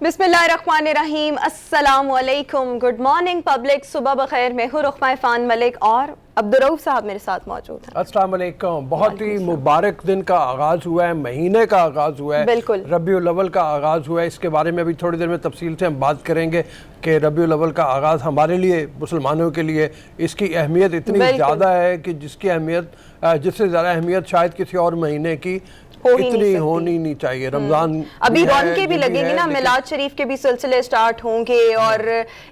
बिस्मिल्लाहिर्रहमानिर्रहीम, अस्सलाम वालेकुम, गुड मॉर्निंग पब्लिक, सुबह बखैर। मैं हूँ रुखमा इरफान मलिक और अब्दुर्रऊफ साहब मेरे साथ मौजूद हैं। अस्सलाम वालेकुम। बहुत ही मुबारक दिन का आगाज़ हुआ है, महीने का आगाज़ हुआ है, बिल्कुल रबीउल अव्वल का आगाज़ हुआ है। इसके बारे में अभी थोड़ी देर में तफसील से हम बात करेंगे कि रबीउल अव्वल का आगाज़ हमारे लिए, मुसलमानों के लिए इसकी अहमियत इतनी ज़्यादा है कि जिसकी अहमियत, जिससे ज़्यादा अहमियत शायद किसी और महीने की इतनी होनी नहीं चाहिए। रमजान अभी रौनकें भी लगेंगी ना, मिलाद शरीफ के भी सिलसिले स्टार्ट होंगे और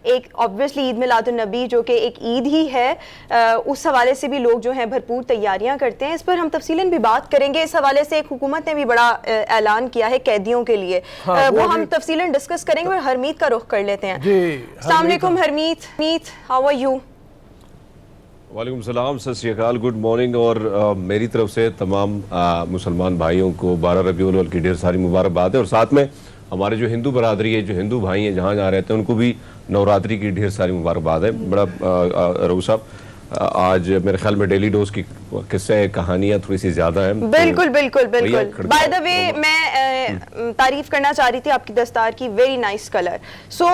एक ऑब्वियसली ईद मिलादुन नबी जो कि एक ईद ही है, उस हवाले से भी लोग जो हैं भरपूर तैयारियां करते हैं। इस पर हम तफसीलन भी बात करेंगे। इस हवाले से एक हुकूमत ने भी बड़ा ऐलान किया है कैदियों के लिए, वो हम तफसीलन डिस्कस करेंगे और हरमीत का रुख कर लेते हैं। अस्सलाम वालेकुम हरमीत, हाउ आर यू? वालेकुम सलाम, सत श्री अकाल, गुड मॉर्निंग। और मेरी तरफ से तमाम मुसलमान भाइयों को 12 रबीउल अव्वल की ढेर सारी मुबारकबाद है। और साथ में हमारे जो हिंदू बरादरी है, जो हिंदू भाई हैं जहाँ जहाँ रहते हैं, उनको भी नवरात्रि की ढेर सारी मुबारकबाद है। बड़ा रऊ साहब, आज मेरे ख्याल में डेली डोज की किस्से कहानियां थोड़ी सी ज्यादा हैं। बिल्कुल बिल्कुल बिल्कुल। बाय द वे मैं तारीफ करना चाह रही थी आपकी दस्तार की, वेरी नाइस कलर। सो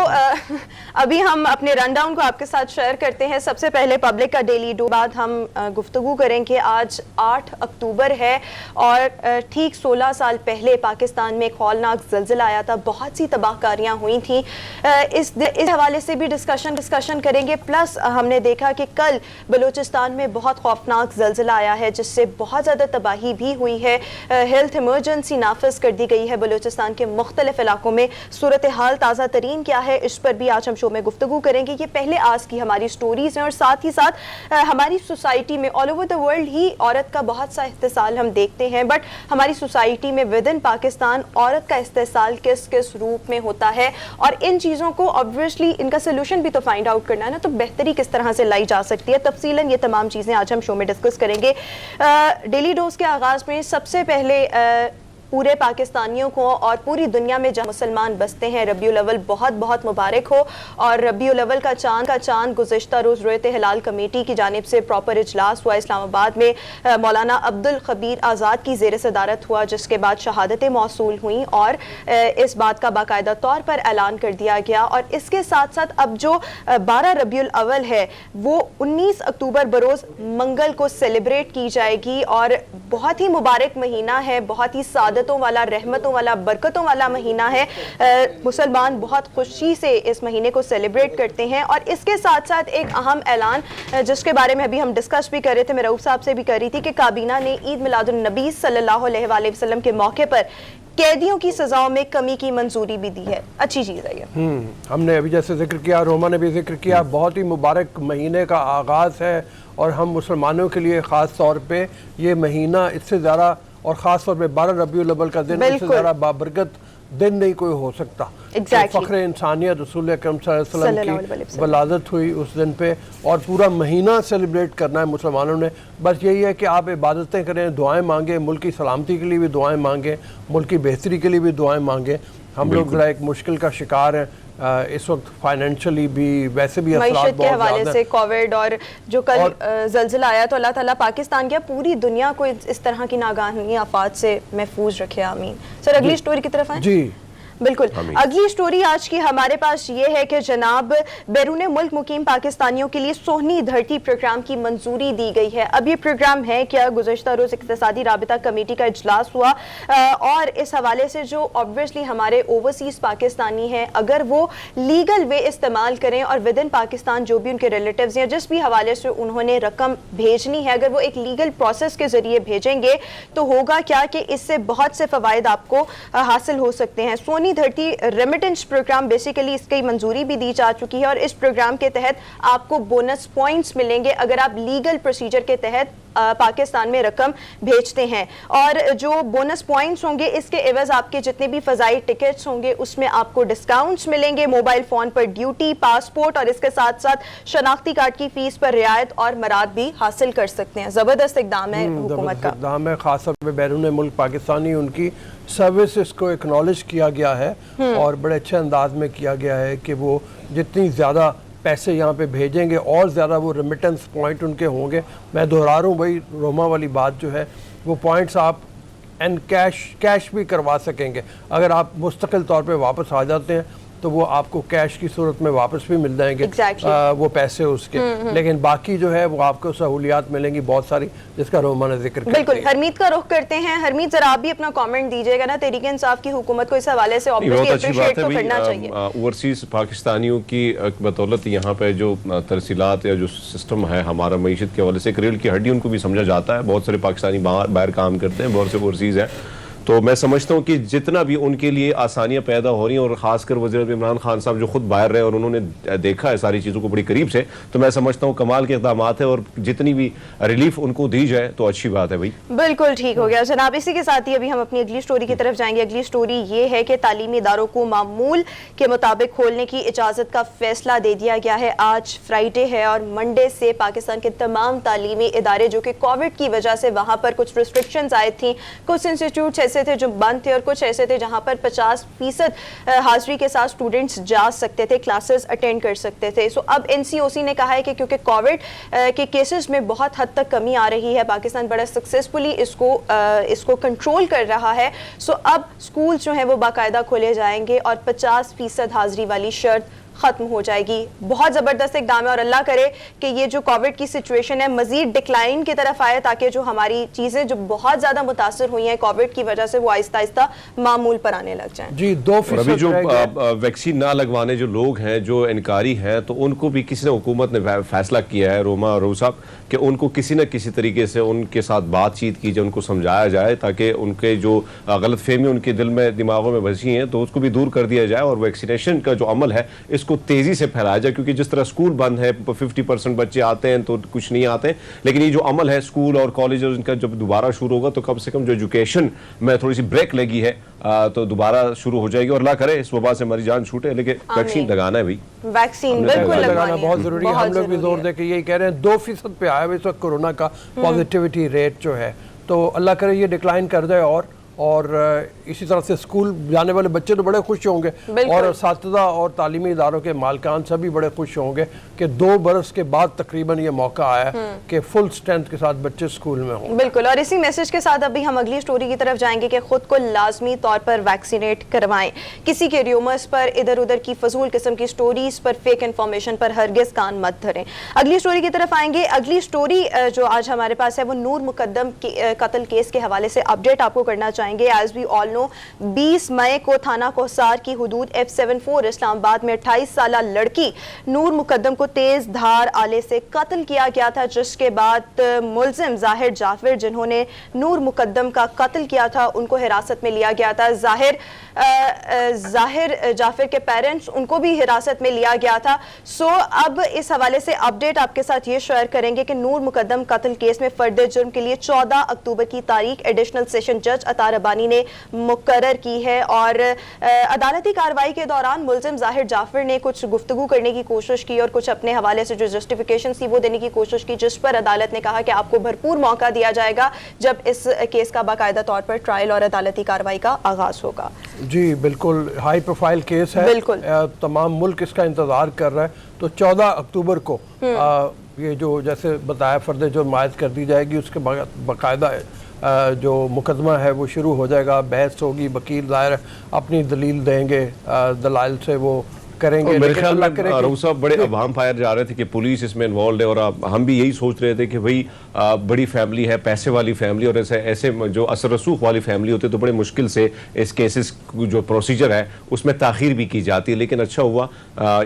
अभी हम अपने रन डाउन को आपके साथ शेयर करते हैं। सबसे पहले पब्लिक का डेली डो, बाद हम गुफ्तगू करेंगे। आज 8 अक्टूबर है और ठीक 16 साल पहले पाकिस्तान में एक हौलनाक ज़ल्ज़ला आया था, बहुत सी तबाहकारियाँ हुई थी। इस हवाले से भी डिस्कशन करेंगे। प्लस हमने देखा कि कल बलूचिस्तान में बहुत खौफनाक ज़ल्ज़ला आया है जिससे बहुत ज़्यादा तबाही भी हुई है। हेल्थ इमरजेंसी नाफिज कर दी गई है बलूचिस्तान के मुख्तलिफ इलाकों में। सूरत हाल ताज़ा तरीन क्या है, इस पर भी आज हम शो में गुफ्तगू करेंगे। ये पहले आज की हमारी स्टोरीज हैं और साथ ही साथ हमारी सोसाइटी में ऑल ओवर द वर्ल्ड ही औरत का बहुत सा इस्तेसाल हम देखते हैं, बट हमारी सोसाइटी में विद इन पाकिस्तान औरत का इस्तेसाल किस किस रूप में होता है और इन चीज़ों को ऑब्वियसली इनका सोल्यूशन भी तो फाइंड आउट करना है ना, तो बेहतरी किस तरह से लाई जा सकती है। तफसीलन ये तमाम चीज़ें आज हम शो में डिस्कस करेंगे। डेली डोज के आगाज़ में सबसे पहले पूरे पाकिस्तानियों को और पूरी दुनिया में जहाँ मुसलमान बसते हैं रबीउल अव्वल बहुत बहुत मुबारक हो। और रबीउल अव्वल का चांद गुज़िश्ता रोज़ रोयत हिलाल कमेटी की जानिब से प्रॉपर इजलास हुआ इस्लामाबाद में। मौलाना अब्दुल खबीर आज़ाद की ज़ेर सदारत हुआ, जिसके बाद शहादतें मौसूल हुई और इस बात का बाकायदा तौर पर ऐलान कर दिया गया। और इसके साथ साथ अब जो 12 रबीउल अव्वल है वो 19 अक्टूबर बरोज़ मंगल को सेलिब्रेट की जाएगी और बहुत ही मुबारक महीना है, बहुत ही सादतों वाला, रहमतों वाला, बरकतों वाला महीना है। मुसलमान बहुत खुशी से इस महीने को सेलिब्रेट करते हैं। और इसके साथ साथ एक अहम ऐलान जिसके बारे में अभी हम डिस्कस भी कर रहे थे, मैं रऊफ साहब से भी कर रही थी, कि काबीना ने ईद मिलादुन नबी सल्लल्लाहु अलैहि वसल्लम के मौके पर कैदियों की सजाओं में कमी की मंजूरी भी दी है। अच्छी चीज़ है ये। हमने अभी जैसे जिक्र किया, रोमा ने भी जिक्र किया, बहुत ही मुबारक महीने का आगाज़ है और हम मुसलमानों के लिए ख़ास तौर पे ये महीना इससे ज़्यादा, और ख़ास तौर पे 12 रबीउल अव्वल का दिन, इससे ज़्यादा बाबरकत दिन नहीं कोई हो सकता। फ़ख्र इंसानियत रसूल अकरम सल्लल्लाहु अलैहि वसल्लम की वलादत हुई उस दिन पे और पूरा महीना सेलिब्रेट करना है मुसलमानों ने। बस यही है कि आप इबादतें करें, दुआएं मांगें, मुल्क की सलामती के लिए भी दुआएं मांगें, मुल्क की बेहतरी के लिए भी दुआएं मांगें। हम लोग ज़रा एक मुश्किल का शिकार हैं इस वक्त, फाइनेंशियली भी, वैसे भी मईशत के हवाले से, कोविड और जो कल ज़ल्ज़ला आया, तो अल्लाह ताला पाकिस्तान क्या पूरी दुनिया को इस तरह की नागानी आफात से महफूज रखे, आमीन। सर अगली स्टोरी की तरफ आए। जी बिल्कुल, अगली स्टोरी आज की हमारे पास ये है कि जनाब बैरून मुल्क मुकीम पाकिस्तानियों के लिए सोहनी धरती प्रोग्राम की मंजूरी दी गई है। अब ये प्रोग्राम है क्या, गुज़श्ता रोज़ इक़्तिसादी राबिता कमेटी का इजलास हुआ और इस हवाले से जो ऑब्वियसली हमारे ओवरसीज़ पाकिस्तानी हैं, अगर वो लीगल वे इस्तेमाल करें और विद इन पाकिस्तान जो भी उनके रिलेटिव्स या जिस भी हवाले से उन्होंने रकम भेजनी है, अगर वो एक लीगल प्रोसेस के ज़रिए भेजेंगे तो होगा क्या कि इससे बहुत से फ़वाइद आपको हासिल हो सकते हैं। सोनी धरती रेमिटेंस प्रोग्राम बेसिकली इसकी मंजूरी भी दी जा चुकी है और इस प्रोग्राम के तहत आपको बोनस पॉइंट्स मिलेंगे अगर आप लीगल प्रोसीजर के तहत पाकिस्तान में रकम भेजते हैं। और जो बोनस पॉइंट्स होंगे इसके एवज आपके जितने भी फ़ज़ाई टिकट्स होंगे उसमें आपको डिस्काउंट्स मिलेंगे, मोबाइल फ़ोन पर ड्यूटी, पासपोर्ट और इसके साथ साथ शनाख्ती कार्ड की फ़ीस पर रियायत और मराद भी हासिल कर सकते हैं। ज़बरदस्त इक़दाम है हुकूमत का, इक़दाम है। ख़ास तौर पर बैरून मुल्क पाकिस्तानी उनकी सर्विसेज को एक्नॉलेज किया गया है और बड़े अच्छे अंदाज में किया गया है कि वो जितनी ज़्यादा पैसे यहाँ पे भेजेंगे और ज़्यादा वो रेमिटेंस पॉइंट उनके होंगे। मैं दोहरा रहा हूँ भाई, रोमा वाली बात जो है, वो पॉइंट्स आप एंड कैश भी करवा सकेंगे। अगर आप मुस्तकिल तौर पे वापस आ जाते हैं तो वो आपको कैश की सूरत में वापस भी मिल जाएंगे। वो पैसे उसके। लेकिन बाकी जो है वो आपको सहूलियात मिलेंगी बहुत सारी, जिसका रोमा ने जिक्र किया। बिल्कुल। हरमीत का रुख करते हैं। हरमीत, जरा आप भी अपना कमेंट दीजिएगा ना, तहरीक इंसाफ की हुकूमत को इस हवाले से ऑब्वियसली अप्रिशिएट तो करना चाहिए। ओवरसीज पाकिस्तानियों की बदौलत यहाँ पे जो तरसीलात या जो सिस्टम है हमारा मईशत के हवाले से, एक रीढ़ की हड्डी उनको भी समझा जाता है। बहुत सारे पाकिस्तानी बाहर काम करते हैं, बहुत से ओवरसीज हैं। तो मैं समझता हूँ कि जितना भी उनके लिए आसानियां पैदा हो रही हैं, और खासकर वज़ीर इमरान खान साहब जो खुद बाहर रहे और उन्होंने देखा है सारी चीज़ों को बड़ी करीब से, तो मैं समझता हूँ कमाल के इक़दाम है, और जितनी भी रिलीफ उनको दी जाए तो अच्छी बात है भाई। बिल्कुल ठीक हो गया जनाब। इसी के साथ ही अभी हम अपनी अगली स्टोरी की तरफ जाएंगे। अगली स्टोरी ये है कि तालीमी इदारों को मामूल के मुताबिक खोलने की इजाज़त का फैसला दे दिया गया है। आज फ्राइडे है और मंडे से पाकिस्तान के तमाम तालीमी इदारे जो कि कोविड की वजह से वहाँ पर कुछ रिस्ट्रिक्शंस आई थी, कुछ इंस्टीट्यूट ऐसे थे जो बंद थे और कुछ ऐसे थे जहां पर 50% हाजिरी के साथ स्टूडेंट्स जा सकते थे, क्लासेस अटेंड कर सकते थे। सो अब एनसीओसी ने कहा है कि क्योंकि कोविड के केसेस में बहुत हद तक कमी आ रही है, पाकिस्तान बड़ा सक्सेसफुली इसको कंट्रोल कर रहा है। सो अब स्कूल जो है वो बाकायदा खोले जाएंगे और 50% हाजिरी वाली शर्त खत्म हो जाएगी। बहुत ज़बरदस्त इक़दाम है और अल्लाह करे कि ये जो कोविड की सिचुएशन है मज़ीद डिक्लाइन की तरफ आए, ताकि जो हमारी चीज़ें जो बहुत ज़्यादा मुतासर हुई हैं कोविड की वजह से वो आहिस्ता आहिस्ता मामूल पर आने लग जाएं। जी 2% अभी जो वैक्सीन ना लगवाने जो लोग हैं, जो इनकारी हैं, तो उनको भी किसी ने हुकूमत ने फैसला किया है, रोमा और साहब, कि उनको किसी न किसी तरीके से उनके साथ बातचीत की जाए, उनको समझाया जाए, ताकि उनके जो गलत फहमी उनके दिल में दिमागों में बसी हैं तो उसको भी दूर कर दिया जाए, और वैक्सीनेशन का जो अमल है इसको तेजी से फैलाया जाए। क्योंकि जिस तरह स्कूल बंद है, 50% बच्चे आते हैं तो कुछ नहीं आते, लेकिन ये जो अमल है स्कूल और कॉलेज इनका जब दोबारा शुरू होगा तो कम से कम जो एजुकेशन में थोड़ी सी ब्रेक लगी है तो दोबारा शुरू हो जाएगी। और अल्लाह करे इस वबा से हमारी जान छूटे, लेकिन वैक्सीन लगाना है भाई, वैक्सीन बिल्कुल लगाना बहुत जरूरी है। हम लोग भी जोर दे के यही कह रहे हैं। 2% पे आया इस वक्त कोरोना का पॉजिटिविटी रेट जो है, तो अल्लाह करे ये डिक्लाइन कर जाए। और इसी तरह से स्कूल जाने वाले बच्चे तो बड़े खुश होंगे, और असातिज़ा और तालीमी इदारों के मालिकान सभी बड़े खुश होंगे कि 2 बरस के बाद तकरीबन ये मौका आया कि फुल स्ट्रेंथ के साथ बच्चे स्कूल में हों। बिल्कुल। और इसी मैसेज के साथ अभी हम अगली स्टोरी की तरफ जाएंगे कि खुद को लाजमी तौर पर वैक्सीनेट करवाएं। किसी के र्यूमर्स पर, इधर उधर की फजूल किस्म की स्टोरीज पर, फेक इन्फॉर्मेशन पर हरगिज कान मत धरें। अगली स्टोरी की तरफ आएंगे। अगली स्टोरी जो आज हमारे पास है वो नूर मुकद्दम के कत्ल केस के हवाले से अपडेट आपको करना चाहेंगे। एज वी ऑल नो 20 मई को थाना कोहसार की हुदूद F74 इस्लामाबाद में 28 साल लड़की नूर मुकद्दम को तेज धार आले से कत्ल किया गया था, जिसके बाद मुलजिम जाहिर जाफिर जिन्होंने नूर मुकद्दम का कत्ल किया था उनको हिरासत में लिया गया था। जाहिर जाफिर के पेरेंट्स उनको भी हिरासत में लिया गया था। सो अब इस हवाले से अपडेट आपके साथ ये शेयर करेंगे कि नूर मुकद्दम कत्ल केस में फर्द जुर्म के लिए 14 अक्टूबर की तारीख एडिशनल सेशन जज अतार रब्बानी ने मुकर्रर की है। और अदालती कार्रवाई के दौरान मुलजिम जाहिर जाफिर ने कुछ गुफ्तगू करने की कोशिश की और कुछ अपने हवाले से जो जस्टिफिकेशन थी वो देने की कोशिश की, जिस पर अदालत ने कहा कि आपको भरपूर मौका दिया जाएगा जब इस केस का बाकायदा तौर पर ट्रायल और अदालती कार्रवाई का आगाज होगा। जी बिल्कुल, हाई प्रोफाइल केस है, बिल्कुल तमाम मुल्क इसका इंतजार कर रहा है। तो 14 अक्टूबर को ये जो जैसे बताया फर्द जुर्म आयद कर दी जाएगी, उसके बाकायदा जो मुकदमा है वो शुरू हो जाएगा, बहस होगी, वकील ज़ाहिर अपनी दलील देंगे, दलाइल से वो करेंगे। मेरे ख्याल में रऊफ साहब बड़े अवाम फायर जा रहे थे कि पुलिस इसमें इन्वॉल्व है, और हम भी यही सोच रहे थे कि भाई बड़ी फैमिली है, पैसे वाली फैमिली, और ऐसे जो असर रसूख वाली फैमिली होती है तो बड़े मुश्किल से इस केसेस जो प्रोसीजर है उसमें ताख़ीर भी की जाती है। लेकिन अच्छा हुआ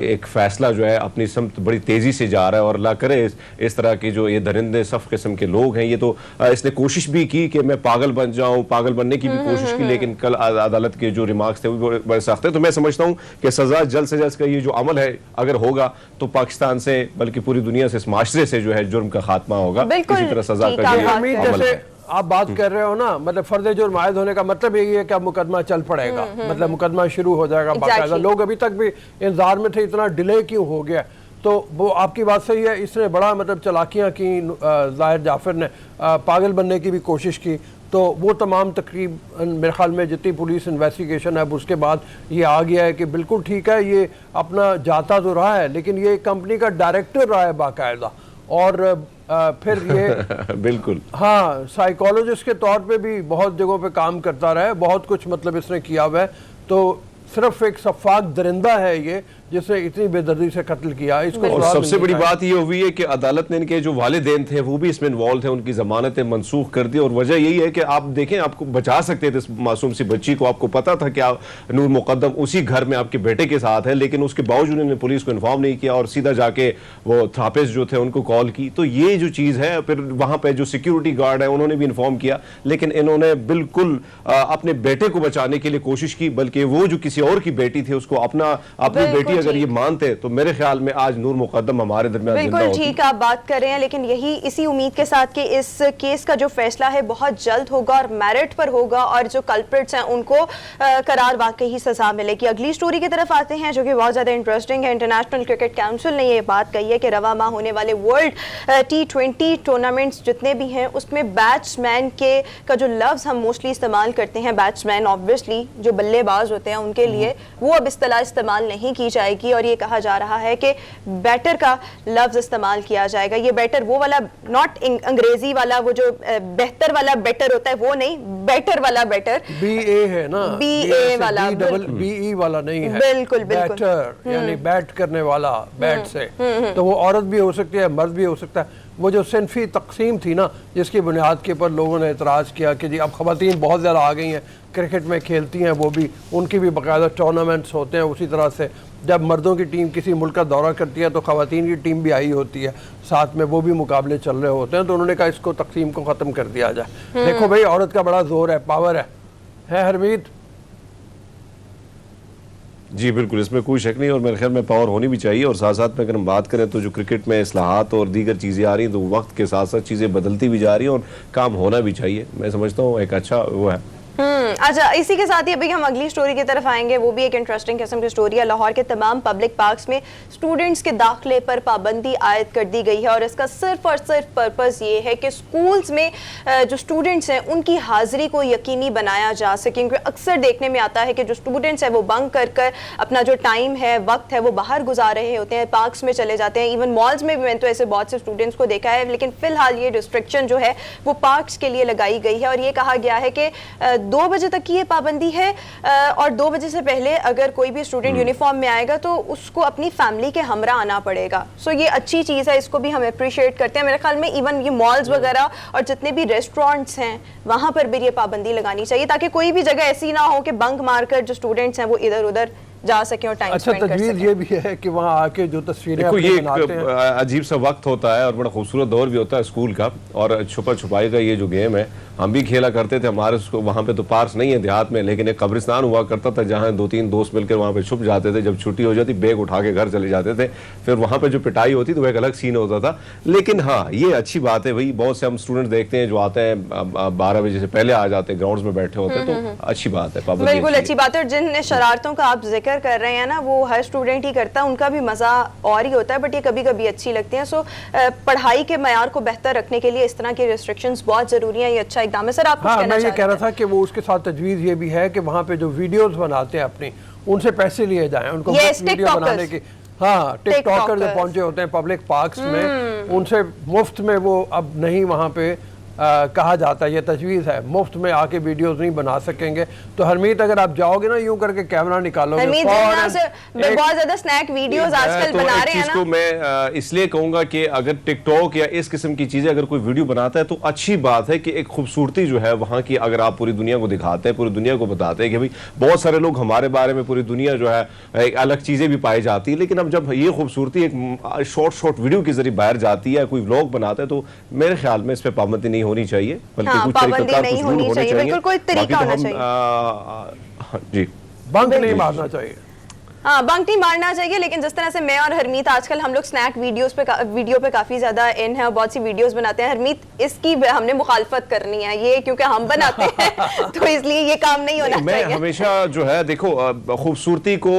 एक फ़ैसला जो है अपनी समत बड़ी तेज़ी से जा रहा है, और अल्लाह करे इस तरह के जो ये दरिंदे सफ़ किस्म के लोग हैं, ये तो इसने कोशिश भी की कि मैं पागल बन जाऊँ, पागल बनने की भी कोशिश की, लेकिन कल अदालत के जो रिमार्क्स थे वो बड़े सख्त थे। तो मैं समझता हूँ कि सज़ा जल्द से का ये जो अमल है अगर होगा तो पाकिस्तान से बल्कि पूरी दुनिया से, इस माशरे से जो है जुर्म का खात्मा होगा। इसी तरह सजा का ये अमल है। आप बात कर रहे हो ना, मतलब फर्द जुर्म आयद होने का मतलब यही है कि अब मुकदमा चल पड़ेगा, मतलब मुकदमा शुरू हो जाएगा बाकायदा। लोग अभी तक भी इंतजार में थे, इतना डिले क्यों हो गया? तो वो आपकी बात सही है, इसने बड़ा मतलब चलाकियाँ की, जाहिर जाफिर ने पागल बनने की भी कोशिश की। तो वो तमाम तकरीबन मेरे ख्याल में जितनी पुलिस इन्वेस्टिगेशन है उसके बाद ये आ गया है कि बिल्कुल ठीक है, ये अपना जाता तो रहा है लेकिन ये कंपनी का डायरेक्टर रहा है बाकायदा, और फिर ये बिल्कुल हाँ साइकोलॉजिस्ट के तौर पे भी बहुत जगहों पे काम करता रहा है, बहुत कुछ मतलब इसने किया हुआ है। तो सिर्फ एक सफाक दरिंदा है ये जिसने इतनी बेदर्दी से कत्ल किया, इसको और सजा सबसे मिलनी बड़ी चाहिए। बात ये हुई है कि अदालत ने इनके जो वालिदैन थे वो भी इसमें इन्वॉल्व थे, उनकी जमानतें मनसूख कर दी। और वजह यही है कि आप देखें, आपको बचा सकते थे इस मासूम सी बच्ची को, आपको पता था कि आप नूर मुकद्दम उसी घर में आपके बेटे के साथ है, लेकिन उसके बावजूद इन्होंने पुलिस को इन्फॉर्म नहीं किया और सीधा जाके वो थ्रापिस्ट जो थे उनको कॉल की। तो ये जो चीज़ है, फिर वहां पर जो सिक्योरिटी गार्ड है उन्होंने भी इन्फॉर्म किया, लेकिन इन्होंने बिल्कुल अपने बेटे को बचाने के लिए कोशिश की, बल्कि वो जो किसी और की बेटी थी उसको अपनी बेटी अगर ये मानते तो मेरे ख्याल में आज नूर मुकद्दम हमारे दरमियान जिंदा बिल्कुल होती। ठीक आप बात कर रहे हैं, लेकिन यही इसी उम्मीद के साथ कि इस केस का जो फैसला है बहुत जल्द होगा और मेरिट पर होगा और जो कल्प्रिट्स हैं उनको करार वाकई ही सजा मिलेगी। अगली स्टोरी की तरफ आते हैं जो कि बहुत ज़्यादा इंटरेस्टिंग है। इंटरनेशनल क्रिकेट काउंसिल ने ये बात कही है कि रवा माह होने वाले वर्ल्ड T20 टूर्नामेंट्स जितने भी हैं उसमें बैट्समैन का जो लफ्ज़ हम मोस्टली इस्तेमाल करते हैं, बैट्समैन ऑब्वियसली जो बल्लेबाज होते हैं उनके लिए, वो अब इस्तेलाह इस्तेमाल नहीं की जाएगी और ये कहा जा रहा है कि बैटर का लफ्ज इस्तेमाल किया जाएगा। ये बैटर वो वाला, नॉट अंग्रेजी वाला, वो जो बेहतर वाला बैटर होता है वो नहीं, बैटर वाला बैटर BA है ना, BA वाला, BE वाला नहीं है, बिल्कुल बिल्कुल, बैटर यानी बैट करने वाला, बैट से। तो वो औरत भी हो सकती है, मर्द भी हो सकता है। वो जो सिनफी तकसीम थी ना, जिसकी बुनियाद के ऊपर लोगों ने एतराज़ किया कि जी अब ख़वातीन बहुत ज़्यादा आ गई हैं, क्रिकेट में खेलती हैं, वो भी उनकी भी बाकायदा टूर्नामेंट्स होते हैं। उसी तरह से जब मर्दों की टीम किसी मुल्क का दौरा करती है तो ख़वातीन की टीम भी आई होती है, साथ में वो भी मुकाबले चल रहे होते हैं। तो उन्होंने कहा इसको तकसीम को ख़त्म कर दिया जाए। देखो भाई, औरत का बड़ा जोर है, पावर है हरमीत? जी बिल्कुल, इसमें कोई शक नहीं और मेरे ख्याल में पावर होनी भी चाहिए। और साथ साथ में अगर हम बात करें तो जो क्रिकेट में इस्लाहात और दीगर चीज़ें आ रही हैं तो वक्त के साथ साथ चीज़ें बदलती भी जा रही हैं और काम होना भी चाहिए। मैं समझता हूँ एक अच्छा वो है। अच्छा, इसी के साथ ही अभी हम अगली स्टोरी की तरफ आएंगे। वो भी एक इंटरेस्टिंग किस्म की स्टोरी है। लाहौर के तमाम पब्लिक पार्क्स में स्टूडेंट्स के दाखिले पर पाबंदी आयद कर दी गई है और इसका सिर्फ और सिर्फ पर्पस ये है कि स्कूल्स में जो स्टूडेंट्स हैं उनकी हाजिरी को यकीनी बनाया जा सके। क्योंकि अक्सर देखने में आता है कि जो स्टूडेंट्स हैं वो बंक कर कर अपना जो टाइम है, वक्त है, वो बाहर गुजार रहे होते हैं, पार्क्स में चले जाते हैं। इवन मॉल्स में भी मैंने तो ऐसे बहुत से स्टूडेंट्स को देखा है। लेकिन फिलहाल ये रिस्ट्रिक्शन जो है वो पार्क्स के लिए लगाई गई है और ये कहा गया है कि 2 बजे तक की ये पाबंदी है और 2 बजे से पहले अगर कोई भी स्टूडेंट यूनिफॉर्म में आएगा तो उसको अपनी फैमिली के हमरा आना पड़ेगा। सो ये अच्छी चीज़ है, इसको भी हम अप्रिशिएट करते हैं। मेरे ख्याल में इवन ये मॉल्स वगैरह और जितने भी रेस्टोरेंट्स हैं वहाँ पर भी ये पाबंदी लगानी चाहिए ताकि कोई भी जगह ऐसी ना हो कि बंक मारकर जो स्टूडेंट्स हैं वो इधर उधर जा सके और टाइम अच्छा, तजवीज़ ये भी है कि वहाँ आके जो तस्वीरें देखो, ये बनाते हैं, अजीब सा वक्त होता है और बड़ा खूबसूरत दौर भी होता है स्कूल का। और छुपा छुपाई का ये जो गेम है हम भी खेला करते थे। हमारे वहाँ पे तो पार्क्स नहीं है देहात में, लेकिन एक कब्रिस्तान हुआ करता था जहाँ 2-3 दोस्त मिलकर वहाँ पे छुप जाते थे। जब छुट्टी हो जाती बैग उठा के घर चले जाते थे। फिर वहाँ पे जो पिटाई होती तो वह एक अलग सीन होता था। लेकिन हाँ, ये अच्छी बात है भाई, बहुत से हम स्टूडेंट देखते हैं जो आते हैं 12 बजे से पहले आ जाते हैं, ग्राउंड्स में बैठे होते हैं, तो अच्छी बात है। बिल्कुल अच्छी बात है। और जिन शरारतों का आप जिक्र कर रहे हैं ना, वो हर स्टूडेंट ही करता है, उनका भी मजा और ही होता है, बट ये कभी कभी अच्छी लगती हैं। सो पढ़ाई के मयार को बेहतर रखने के लिए इस तरह की रिस्ट्रिक्शंस बहुत जरूरी है। ये अच्छा इकदाम है। सर आप हाँ, मैं ये कह रहा था कि वो उसके साथ तजवीज़ ये भी है कि वहाँ पे जो वीडियोस बनाते हैं अपनी, उनसे पैसे लिए जाएं, उनको वीडियो बनाने की। हाँ, टिकटॉकर जो पहुंचे होते हैं पब्लिक पार्क्स में, उनसे मुफ्त में वो अब नहीं वहाँ पे कहा जाता है, ये तजवीज़ है, मुफ्त में आके वीडियोस नहीं बना सकेंगे। तो हरमीत, अगर आप जाओगे ना यूं करके कैमरा निकालोगे, बहुत ज्यादा स्नैक वीडियोस आजकल बना रहे हैं ना। को मैं इसलिए कहूंगा कि अगर टिकटॉक या इस किस्म की चीजें अगर कोई वीडियो बनाता है तो अच्छी बात है कि एक खूबसूरती जो है वहां की अगर आप पूरी दुनिया को दिखाते हैं, पूरी दुनिया को बताते हैं कि भाई बहुत सारे लोग हमारे बारे में, पूरी दुनिया जो है अलग चीजें भी पाई जाती है। लेकिन अब जब ये खूबसूरती एक शॉर्ट वीडियो के जरिए बाहर जाती है, कोई व्लॉग बनाता है, तो मेरे ख्याल में इस पर पाबंदी नहीं होनी चाहिए, बल्कि कुछ तरीकाकार कुछ रूल होने चाहिए। कोई तरीका होना चाहिए। जी, बंक नहीं मारना चाहिए। हाँ, बंक नहीं मारना चाहिए। लेकिन जिस तरह से मैं और हरमीत आजकल हम लोग स्नैक वीडियो पे काफी ज्यादा इन है और बहुत सी वीडियोस बनाते हैं, हरमीत इसकी हमने मुखालफत करनी है ये, क्योंकि हम बनाते हैं तो इसलिए ये काम नहीं होना चाहिए। मैं हमेशा जो है देखो, खूबसूरती को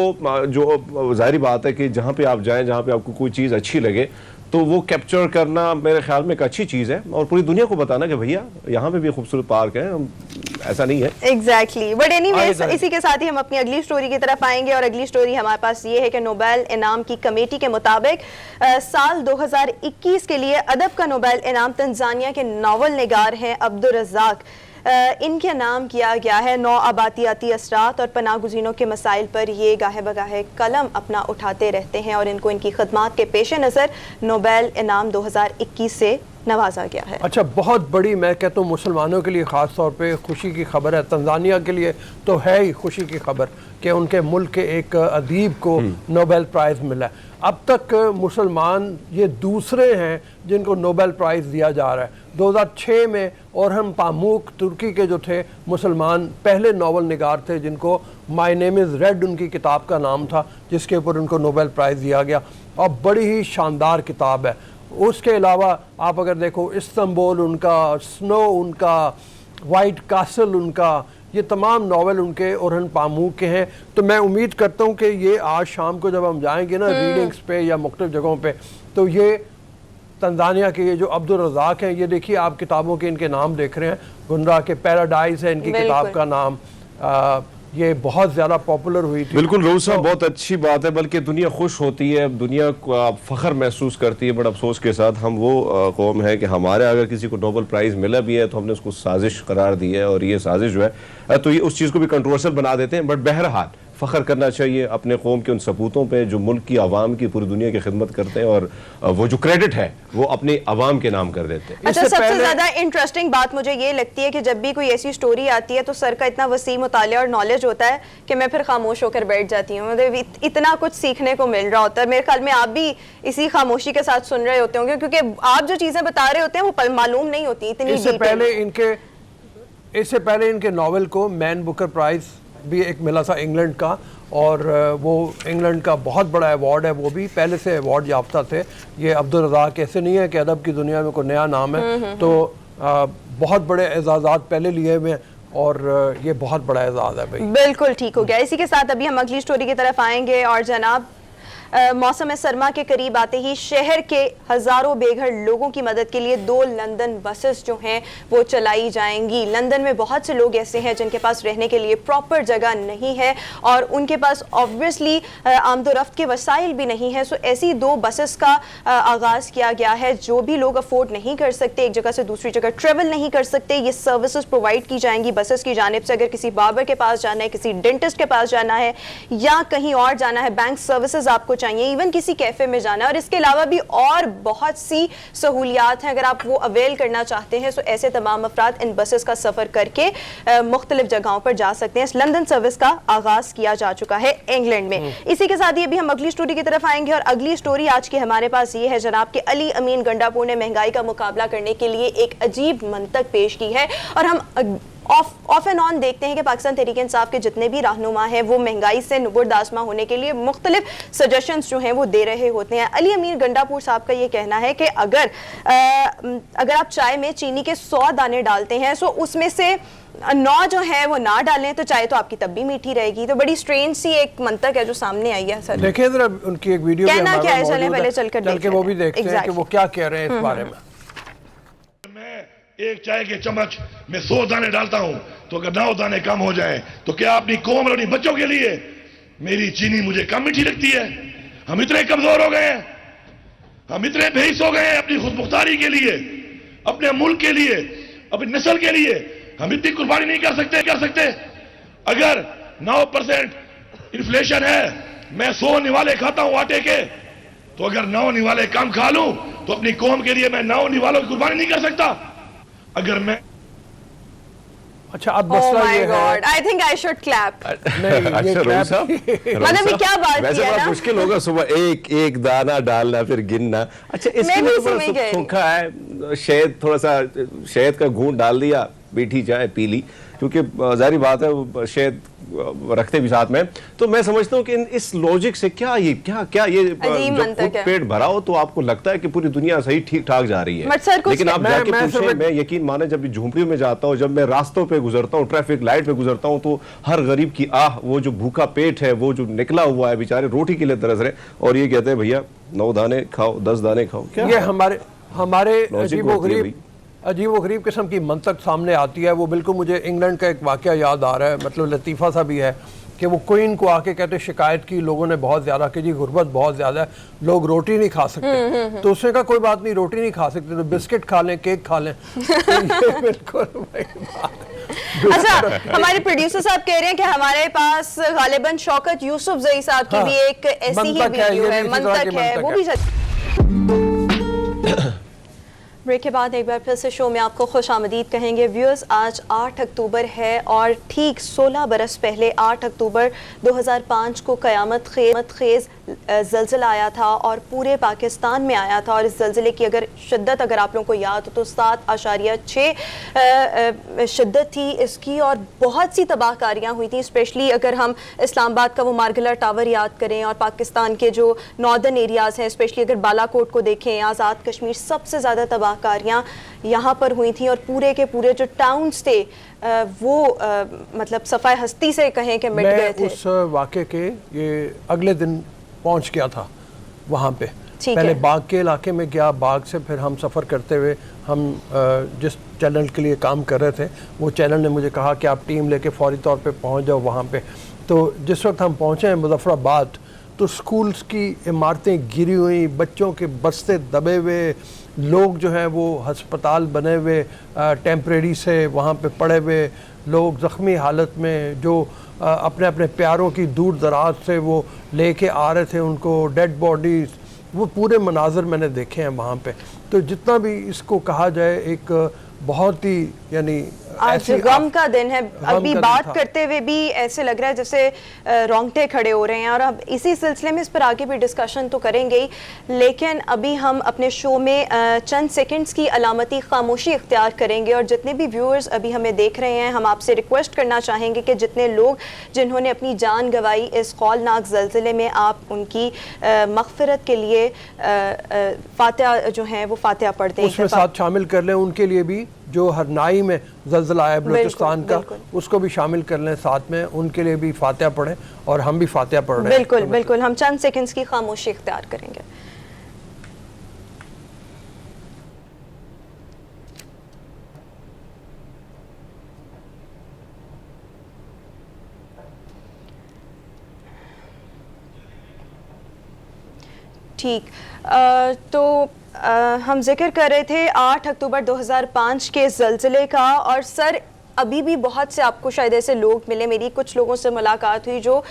जो जाहिर बात है कि जहाँ पे आप जाएं, जहाँ पे आपको कोई चीज़ अच्छी लगे तो वो कैप्चर करना मेरे ख्याल में एक अच्छी चीज़ है, और पूरी दुनिया को बताना कि भैया यहाँ पे भी खूबसूरत पार्क है, ऐसा नहीं है। एग्जैक्टली, बट एनीवेज इसी के साथ ही हम अपनी अगली स्टोरी की तरफ आएंगे, और अगली स्टोरी हमारे पास ये है कि नोबेल इनाम की कमेटी के मुताबिक साल 2021 के लिए अदब का नोबेल इनाम तंजानिया के नावल निगार हैं अब्दुल रज़ाक, इनके नाम किया गया है। नौ आबादियाती असरात और पनाह गुज़ीनों के मसाइल पर ये गाहे बगाहे कलम अपना उठाते रहते हैं, और इनको इनकी खदमात के पेश नज़र नोबेल इनाम 2021 से नवाजा गया है। अच्छा, बहुत बड़ी, मैं कहता हूँ मुसलमानों के लिए ख़ास तौर पे खुशी की खबर है। तंजानिया के लिए तो है ही खुशी की खबर कि उनके मुल्क के एक अदीब को नोबेल प्राइज़ मिला है। अब तक मुसलमान ये दूसरे हैं जिनको नोबेल प्राइज़ दिया जा रहा है। 2006 में ओरहन पामूक तुर्की के जो थे मुसलमान पहले नावल निगार थे जिनको माय नेम इज़ रेड उनकी किताब का नाम था, जिसके ऊपर उनको नोबेल प्राइज़ दिया गया, और बड़ी ही शानदार किताब है। उसके अलावा आप अगर देखो इस्तांबुल उनका, स्नो उनका, वाइट कासल उनका, ये तमाम नावल उनके ओरहन पामूक के हैं। तो मैं उम्मीद करता हूँ कि ये आज शाम को जब हम जाएंगे ना रीडिंग्स पे या मुख्तलिफ जगहों पे, तो ये तंजानिया के ये जो अब्दुल रज़ाक हैं, ये देखिए आप किताबों के इनके नाम देख रहे हैं, गुनरा के पैराडाइज है इनकी किताब का नाम, ये बहुत ज़्यादा पॉपुलर हुई थी। बिल्कुल रोज़ साहब, बहुत अच्छी बात है, बल्कि दुनिया खुश होती है, दुनिया को फ़ख्र महसूस करती है। बड़ा अफसोस के साथ हम वो कौम है कि हमारे अगर किसी को नोबेल प्राइज़ मिला भी है तो हमने उसको साजिश करार दी है, और ये साजिश जो है तो ये उस चीज़ को भी कंट्रोवर्शियल बना देते हैं। बट बहरहाल फ़ख्र करना चाहिए अपने कौम के उन सपूतों पे जो मुल्क की आवाम की पूरी दुनिया की खिदमत करते हैं, और वो जो क्रेडिट है वो अपने आवाम के नाम कर देते हैं। अच्छा, सबसे ज्यादा इंटरेस्टिंग बात मुझे ये लगती है कि जब भी कोई ऐसी स्टोरी आती है तो सर का इतना वसीम मुतालिया और नॉलेज होता है कि मैं फिर खामोश होकर बैठ जाती हूँ। मतलब इतना कुछ सीखने को मिल रहा होता है। मेरे ख्याल में आप भी इसी खामोशी के साथ सुन रहे होते होंगे, क्योंकि आप जो चीजें बता रहे होते हैं वो मालूम नहीं होती इतनी। इससे पहले इनके नावल को मैन बुकर प्राइज़ भी एक मिला था इंग्लैंड का, और वो इंग्लैंड का बहुत बड़ा अवार्ड है, वो भी पहले से अवार्ड याफ्ता थे। ये अब्दुल रज़ाक ऐसे नहीं है कि अदब की दुनिया में कोई नया नाम है, तो बहुत बड़े एजाज़ात पहले लिए हुए हैं, और ये बहुत बड़ा एजाज़ है भाई। बिल्कुल ठीक हो गया। इसी के साथ अभी हम अगली स्टोरी की तरफ आएंगे, और जनाब मौसम सरमा के करीब आते ही शहर के हजारों बेघर लोगों की मदद के लिए 2 लंदन बसेस जो हैं वो चलाई जाएंगी। लंदन में बहुत से लोग ऐसे हैं जिनके पास रहने के लिए प्रॉपर जगह नहीं है, और उनके पास ऑब्वियसली आमदोरफ्त के वसाइल भी नहीं है। सो ऐसी 2 बसेस का आगाज़ किया गया है। जो भी लोग अफोर्ड नहीं कर सकते, एक जगह से दूसरी जगह ट्रेवल नहीं कर सकते, ये सर्विसेज प्रोवाइड की जाएंगी बसेस की जानिब से। अगर किसी बार्बर के पास जाना है, किसी डेंटिस्ट के पास जाना है, या कहीं और जाना है, बैंक सर्विसेज आपको चाहिए, इवन किसी कैफे में जाना है, और इसके अलावा भी और बहुत सी सहूलियात हैं, अगर आप वो अवेल करना चाहते हैं, तो ऐसे तमाम अफराद इन बसेस का सफर करके मुख्तलिफ जगहों पर जा सकते हैं। लंदन सर्विस का आगाज किया जा चुका है इंग्लैंड में। इसी के साथ ही अभी हम अगली स्टोरी की तरफ आएंगे, और अगली स्टोरी आज की हमारे पास ये है जनाब कि अली अमीन गंडापुर ने महंगाई का मुकाबला करने के लिए एक अजीब मंतक पेश की है। और हम ऑफ एंड ऑन देखते हैं कि पाकिस्तान तहरीक इंसाफ के जितने भी रहनुमा हैं वो महंगाई से नुबुरदासमा होने के लिए मुख्तलिफ सजेशंस जो हैं वो दे रहे होते हैं। अली अमीर गंडापुर साहब का ये कहना है कि अगर आप चाय में चीनी के 100 दाने डालते हैं, तो उसमें से 9 जो है वो ना डालें तो चाय तो आपकी तब भी मीठी रहेगी। तो बड़ी स्ट्रेंज सी एक मंतक है जो सामने आई है। सर देखिए जरा उनकी एक वीडियो कहना क्या है, चलें पहले चलकर वो भी देखते हैं कि वो क्या कह रहे हैं इस बारे में। एक चाय के चम्मच में 100 दाने डालता हूं, तो अगर 9 दाने कम हो जाएं, तो क्या अपनी कौम और अपनी बच्चों के लिए मेरी चीनी मुझे कम मीठी लगती है? हम इतने कमजोर हो गए हैं, हम इतने बेहिस हो गए हैं अपनी खुदमुख्तारी के लिए, अपने मुल्क के लिए, अपनी नस्ल के लिए हम इतनी कुर्बानी नहीं कर सकते। अगर 9% इन्फ्लेशन है, मैं 100 निवाले खाता हूं आटे के, तो अगर 9 निवाले कम खा लूं तो अपनी कौम के लिए मैं 9 निवालों की कुर्बानी नहीं कर सकता। अगर मैं अच्छा, अब मसला ये है, I think I should clap। अच्छा रोज़ साहब, मतलब ये क्या बात वैसे बड़ा मुश्किल होगा सुबह एक दाना डालना फिर गिनना। अच्छा, इसके लिए बड़ा सूखा है, शहद थोड़ा सा शहद का घूंट डाल दिया, मीठी चाय पी ली, क्योंकि जारी बात है शहद रखते भी साथ में। तो मैं समझता हूँ कि इस लॉजिक से क्या ये अजीब जब मंतक खुद है। पेट भरा हो तो आपको लगता है कि पूरी दुनिया सही ठीक ठाक जा रही है, बट सर, कुछ लेकिन आप जाके मैं पूछे, मैं यकीन माने जब भी झोंपड़ियों में जाता हूँ, जब मैं रास्तों पे गुजरता हूँ, ट्रैफिक लाइट पे गुजरता हूँ, तो हर गरीब की आह, वो जो भूखा पेट है, वो जो निकला हुआ है, बेचारे रोटी के लिए तरस रहे, और ये कहते हैं भैया 9 दाने खाओ, 10 दाने खाओ। क्या ये हमारे लॉजिक होती है भाई। अजीब गरीब किस्म की मंतक सामने आती है। वो बिल्कुल मुझे इंग्लैंड का एक वाकया याद आ रहा है, मतलब लतीफ़ा सा भी है कि वो क्वीन को आके कहते शिकायत की लोगों ने बहुत ज़्यादा कि जी गुर्बत बहुत ज़्यादा है, लोग रोटी नहीं खा सकते। तो उसने कहा कोई बात नहीं, रोटी नहीं खा सकते तो बिस्किट खा लें, केक खा लें। तो ये बिल्कुल अच्छा, हमारे प्रोड्यूसर साहब कह रहे हैं कि हमारे पास गालिबन शौकत यूसुफ जई साहब की भी एक ऐसी ही वीडियो है, मंतक है, वो भी ब्रेक के बाद एक बार फिर से शो में आपको खुश आमदीद कहेंगे। व्यूअर्स, आज 8 अक्टूबर है और ठीक 16 बरस पहले 8 अक्टूबर 2005 को क़यामत खेज़ ज़लज़ला आया था और पूरे पाकिस्तान में आया था। और इस ज़लज़ले की अगर शिद्दत अगर आप लोगों को याद हो तो 7.6 शिद्दत थी इसकी और बहुत सी तबाहकारियाँ हुई थी। स्पेशली अगर हम इस्लामाबाद का वो मार्गला टावर याद करें और पाकिस्तान के जो नॉर्दर्न एरियाज़ हैं, स्पेशली अगर बालाकोट को देखें, आज़ाद कश्मीर, सबसे ज़्यादा तबाहकारियाँ यहाँ पर हुई थी और पूरे के पूरे जो टाउन्स थे वो मतलब सफ़ाई हस्ती से कहें कि मिट गए थे। उस वाक़े के ये अगले दिन पहुंच गया था वहाँ पे। पहले बाग के इलाके में गया, बाग से फिर हम सफ़र करते हुए हम जिस चैनल के लिए काम कर रहे थे वो चैनल ने मुझे कहा कि आप टीम लेके फौरी तौर पे पहुँच जाओ वहाँ पे। तो जिस वक्त हम पहुँचे हैं मुज़फ़्फ़राबाद तो स्कूल्स की इमारतें गिरी हुई, बच्चों के बस्ते दबे हुए, लोग जो हैं वो हस्पताल बने हुए टेम्परेरी से वहाँ पे पड़े हुए, लोग ज़ख्मी हालत में जो अपने अपने प्यारों की दूर दराज से वो लेके आ रहे थे उनको, डेड बॉडीज़, वो पूरे मनाजर मैंने देखे हैं वहाँ पे। तो जितना भी इसको कहा जाए एक बहुत ही यानी आज गम का दिन है। अभी बात करते हुए भी ऐसे लग रहा है जैसे रोंगटे खड़े हो रहे हैं और अब इसी सिलसिले में इस पर आगे भी डिस्कशन तो करेंगे ही, लेकिन अभी हम अपने शो में चंद सेकंड्स की अलामती खामोशी इख्तियार करेंगे। और जितने भी व्यूअर्स अभी हमें देख रहे हैं, हम आपसे रिक्वेस्ट करना चाहेंगे कि जितने लोग जिन्होंने अपनी जान गंवाई इस खौलनाक ज़लज़ले में, आप उनकी मग़फ़िरत के लिए फातिहा जो है वो फातिहा पढ़ दें, उसमें साथ शामिल कर लें। उनके लिए भी जो हरनाई में ज़लज़ला आया बलूचिस्तान का, उसको भी शामिल कर लें साथ में, उनके लिए भी फातिहा पढ़ें और हम भी फातिहा पढ़ रहे हैं। बिल्कुल बिल्कुल, हम चंद सेकंड्स की खामोशी इख्तियार करेंगे। ठीक, तो हम जिक्र कर रहे थे 8 अक्टूबर 2005 के ज़लज़ले का। और सर अभी भी बहुत से आपको शायद ऐसे लोग मिले, मेरी कुछ लोगों से मुलाकात हुई जो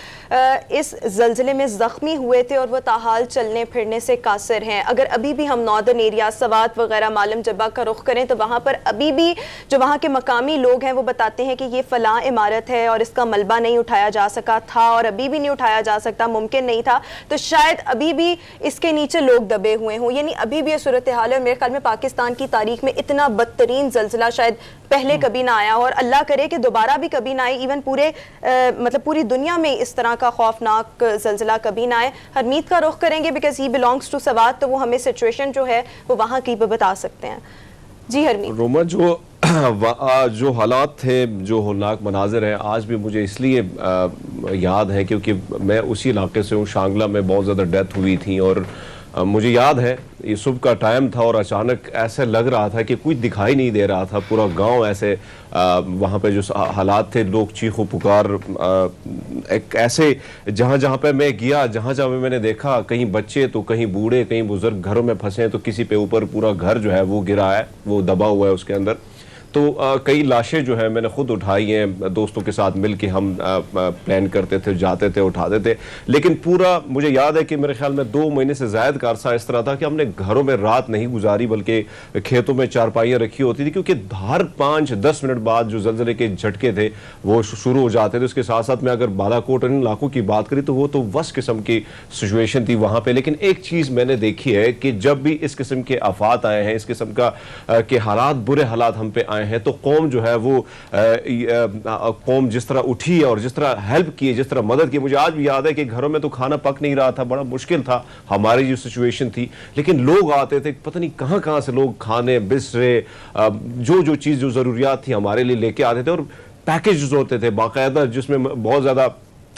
इस ज़लज़ले में ज़ख्मी हुए थे और वो ताहाल चलने फिरने से कासिर हैं। अगर अभी भी हम नॉर्दर्न एरिया सवात वगैरह मालम जब्बा का रुख करें तो वहाँ पर अभी भी जो वहाँ के मकामी लोग हैं वो बताते हैं कि ये फ़लाँ इमारत है और इसका मलबा नहीं उठाया जा सका था और अभी भी नहीं उठाया जा सकता, मुमकिन नहीं था, तो शायद अभी भी इसके नीचे लोग दबे हुए हों। यानी अभी भी ये सूरत हाल है। मेरे ख्याल में पाकिस्तान की तारीख में इतना बदतरीन ज़लज़ला शायद पहले कभी ना आया और अल्लाह करे कि दोबारा भी कभी ना आए। इवन पूरे मतलब पूरी दुनिया में इस तरह का खौफनाक ज़लज़ला कभी ना आए। हरमीत का रुख करेंगे because he belongs to Swat, तो वो हमें सिचुएशन जो है वो वहाँ की बता सकते हैं। जी हरमीत। रोमा, जो हालात थे, जो होलनाक मनाजिर हैं, आज भी मुझे इसलिए याद है क्योंकि मैं उसी इलाके से हूँ। शांगला में बहुत ज़्यादा डेथ हुई थी और मुझे याद है ये सुबह का टाइम था और अचानक ऐसे लग रहा था कि कुछ दिखाई नहीं दे रहा था। पूरा गांव ऐसे वहाँ पे जो हालात थे, लोग चीखो पुकार, एक ऐसे जहाँ जहाँ पे मैं गया, जहाँ जहाँ पे मैंने देखा, कहीं बच्चे तो कहीं बूढ़े, कहीं बुजुर्ग घरों में फंसे हैं, तो किसी पे ऊपर पूरा घर जो है वो गिरा है, वो दबा हुआ है उसके अंदर। तो कई लाशें जो है मैंने खुद उठाई हैं, दोस्तों के साथ मिल के हम प्लान करते थे, जाते थे, उठाते थे। लेकिन पूरा मुझे याद है कि मेरे ख्याल में 2 महीने से ज़ायद का अरसा इस तरह था कि हमने घरों में रात नहीं गुजारी बल्कि खेतों में चारपाइयाँ रखी होती थी, क्योंकि हर 5-10 मिनट बाद जो ज़लज़ले के झटके थे वो शुरू हो जाते थे। उसके साथ साथ में अगर बालाकोट इन इलाकों की बात करी तो वो तो वस किस्म की सिचुएशन थी वहाँ पर। लेकिन एक चीज़ मैंने देखी है कि जब भी इस किस्म के आफात आए हैं, इस किस्म का के हालात, बुरे हालात हम पे आए हैं तो कौम जो है वो कौम जिस तरह उठी है और जिस तरह हेल्प की, जिस तरह मदद की। मुझे आज भी याद है कि घरों में तो खाना पक नहीं रहा था, बड़ा मुश्किल था हमारी जो सिचुएशन थी, लेकिन लोग आते थे, पता नहीं कहाँ कहाँ से लोग खाने बिस्तरे जो चीज़ जो ज़रूरियात थी हमारे लिए लेके आते थे, और पैकेज होते थे बाकायदा जिसमें बहुत ज़्यादा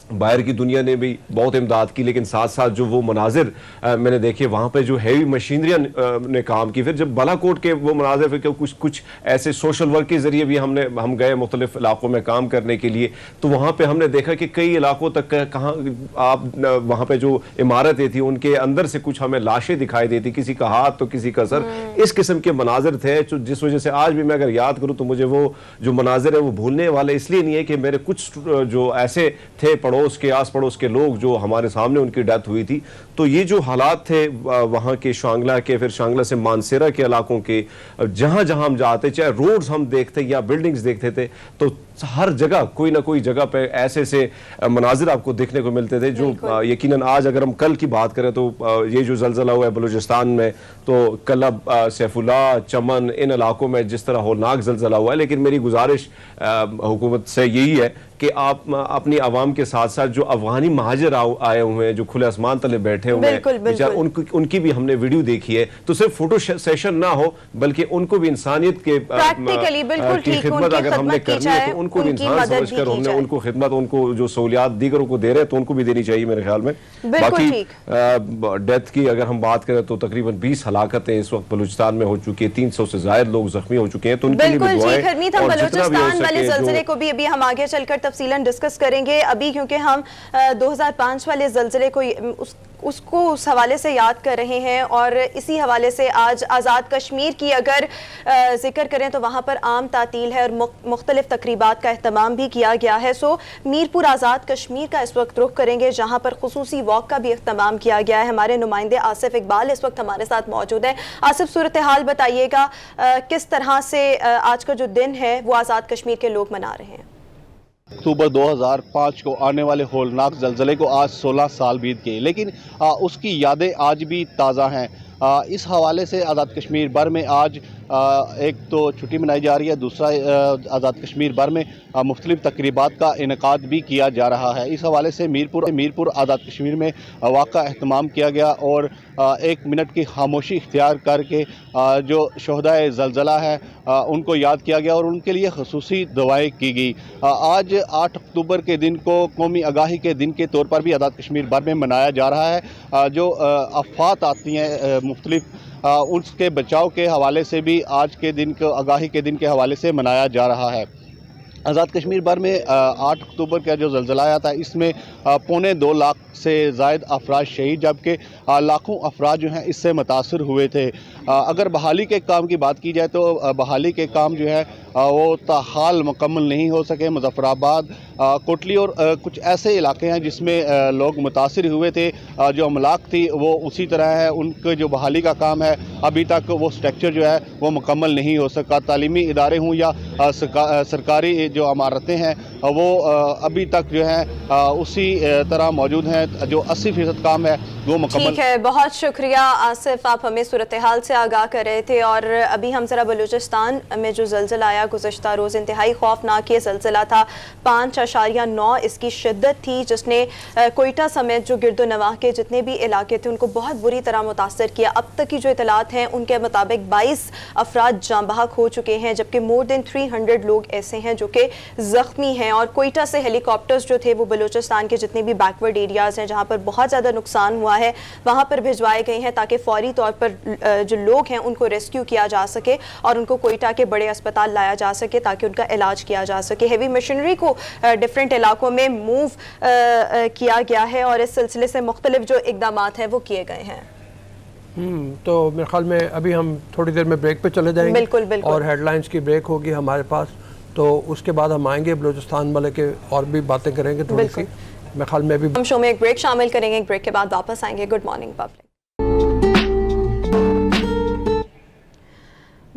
बाहर की दुनिया ने भी बहुत इमदाद की, लेकिन साथ साथ जो वो मनाजिर मैंने देखे वहाँ पे जो हैवी मशीनरियाँ ने काम की। फिर जब बालाकोट के वो मनाजिर, फिर कुछ ऐसे सोशल वर्क के ज़रिए भी हम गए मुख्तलिफ इलाकों में काम करने के लिए, तो वहाँ पे हमने देखा कि कई इलाकों तक कहाँ आप वहाँ पे जो इमारतें थी उनके अंदर से कुछ हमें लाशें दिखाई देती, किसी का हाथ तो किसी का सर, इस किस्म के मनाजिर थे जिस वजह से आज भी मैं अगर याद करूँ तो मुझे वो जो मनाजिर है वो भूलने वाले इसलिए नहीं है कि मेरे कुछ जो ऐसे थे पड़ोस के आस पड़ोस के लोग जो हमारे सामने उनकी डेथ हुई थी। तो ये जो हालात थे वहाँ के शांगला के, फिर शांगला से मानसेरा के इलाकों के, जहाँ जहाँ हम जाते, चाहे रोड्स हम देखते या बिल्डिंग्स देखते थे, तो हर जगह कोई ना कोई जगह पे ऐसे से मनाजिर आपको देखने को मिलते थे जो यकीनन आज अगर हम कल की बात करें तो ये जो जलजला हुआ है बलूचिस्तान में, तो कलब, सैफुल्ला, चमन, इन इलाकों में जिस तरह होलनाक जलजला हुआ है। लेकिन मेरी गुजारिश हुकूमत से यही है कि आप अपनी आवाम के साथ साथ जो अफगानी महाजिर आए हुए हैं जो खुले आसमान तले बैठे हुए हैं, उनकी भी हमने वीडियो देखी है, तो सिर्फ फोटो सेशन ना हो बल्कि उनको भी इंसानियत के की खिदमत अगर हमने करनी है तो उनको भी इंसान समझकर हमने उनको खिदमत, उनको जो सहूलियात दीगरों को दे रहे हैं तो उनको भी देनी चाहिए मेरे ख्याल में। बाकी डेथ की अगर हम बात करें तो तकरीबन 20 हलाकतें इस वक्त बलूचिस्तान में हो चुकी है, 300 से ज्यादा लोग जख्मी हो चुके हैं, तो उनके लिए भी दुआएं। बलूचिस्तान वाले ज़लज़ले को भी अभी हम आगे चलकर तफसीलन डिस्कस करेंगे। अभी क्योंकि हम 2005 वाले ज़लज़ले को उसको उस हवाले से याद कर रहे हैं और इसी हवाले से आज आज़ाद कश्मीर की अगर जिक्र करें तो वहाँ पर आम तातील है और मुख्तलिफ तकरीबात का अहतमाम भी किया गया है। सो मीरपुर आज़ाद कश्मीर का इस वक्त रुख करेंगे जहाँ पर खुसूसी वॉक का भी अहतमाम किया गया है। हमारे नुमाइंदे आसिफ इकबाल इस वक्त हमारे साथ मौजूद है। आसिफ, सूरत हाल बताइएगा, किस तरह से आज का जो दिन है वो आज़ाद कश्मीर के लोग मना रहे हैं? अक्टूबर 2005 को आने वाले होलनाक ज़लज़ले को आज 16 साल बीत गए, लेकिन उसकी यादें आज भी ताज़ा हैं। इस हवाले से आज़ाद कश्मीर भर में आज एक तो छुट्टी मनाई जा रही है, दूसरा आज़ाद कश्मीर भर में मुख्तलिफ तकरीबात का इनेकाद भी किया जा रहा है। इस हवाले से मीरपुर आज़ाद कश्मीर में वॉक का अहतमाम किया गया और 1 मिनट की खामोशी इख्तियार करके जो शहदाए ज़लज़ला है उनको याद किया गया और उनके लिए खसूसी दुआएं की गई। आज 8 अक्टूबर के दिन को कौमी आगाही के दिन के तौर पर भी आज़ाद कश्मीर भर में मनाया जा रहा है। जो अफवात आती हैं मुख्तलिफ उसके बचाव के हवाले से भी आज के दिन को आगाही के दिन के हवाले से मनाया जा रहा है। आज़ाद कश्मीर भर में 8 अक्टूबर का जो ज़लज़ला आया था इसमें 2.25 लाख से ज़ायद अफराद शहीद, जबकि लाखों अफराद जो हैं इससे मुतासर हुए थे। अगर बहाली के काम की बात की जाए तो बहाली के काम जो है वो ताहाल मुकम्मल नहीं हो सके। मुजफ्फराबाद, कोटली और कुछ ऐसे इलाके हैं जिसमें लोग मुतासर हुए थे, जो अमलाक थी वो उसी तरह है, उनके जो बहाली का काम है अभी तक वो स्ट्रक्चर जो है वो मुकम्मल नहीं हो सका। तालीमी इदारे हों या सरकारी जो इमारतें हैं वो अभी तक जो है उसी तरह मौजूद हैं, जो 80% काम है वो मुकम्मल। ठीक है, बहुत शुक्रिया आसिफ, आप हमें सूरत हाल से आगाह कर रहे थे। और अभी हम ज़रा बलूचिस्तान में जो ज़लज़ला आया गुज़श्ता रोज़ इंतहाई खौफनाक ये ज़लज़ला था, 5.9 इसकी शिद्दत थी, जिसने कोयटा समेत जो गिरदो नवाह के जितने भी इलाके थे उनको बहुत बुरी तरह मुतासर किया। अब तक की जो इतलात हैं उनके मुताबिक 22 अफराद जाँ बहक हो चुके हैं, जबकि मोर देन 300 लोग ऐसे हैं जो कि ज़ख्मी हैं। और कोयटा से हेलीकॉप्टर्स जो थे वो बलूचिस्तान के जितने भी बैकवर्ड एरियाज़ हैं जहाँ पर बहुत ज़्यादा नुकसान हुआ है वहाँ पर भिजवाए गए हैं ताकि फौरी तौर पर जो लोग हैं उनको रेस्क्यू किया जा सके और उनको कोयटा के बड़े अस्पताल लाया जा सके ताकि उनका इलाज किया जा सके। हेवी मशीनरी को डिफरेंट इलाकों में मूव किया गया है और इस सिलसिले से मुख्तलिफ जो इक़दामात हैं वो किए गए हैं। तो मेरे ख्याल में अभी हम थोड़ी देर में ब्रेक पे चले जाएंगे। बिल्कुल। और हेडलाइंस की ब्रेक होगी हमारे पास, तो उसके बाद हम आएंगे बलूचिस्तान वाले के और भी बातें करेंगे थोड़ी सी। मेरे ख्याल में भी हम शो में एक ब्रेक शामिल करेंगे, एक ब्रेक के बाद वापस आएंगे। Good morning public.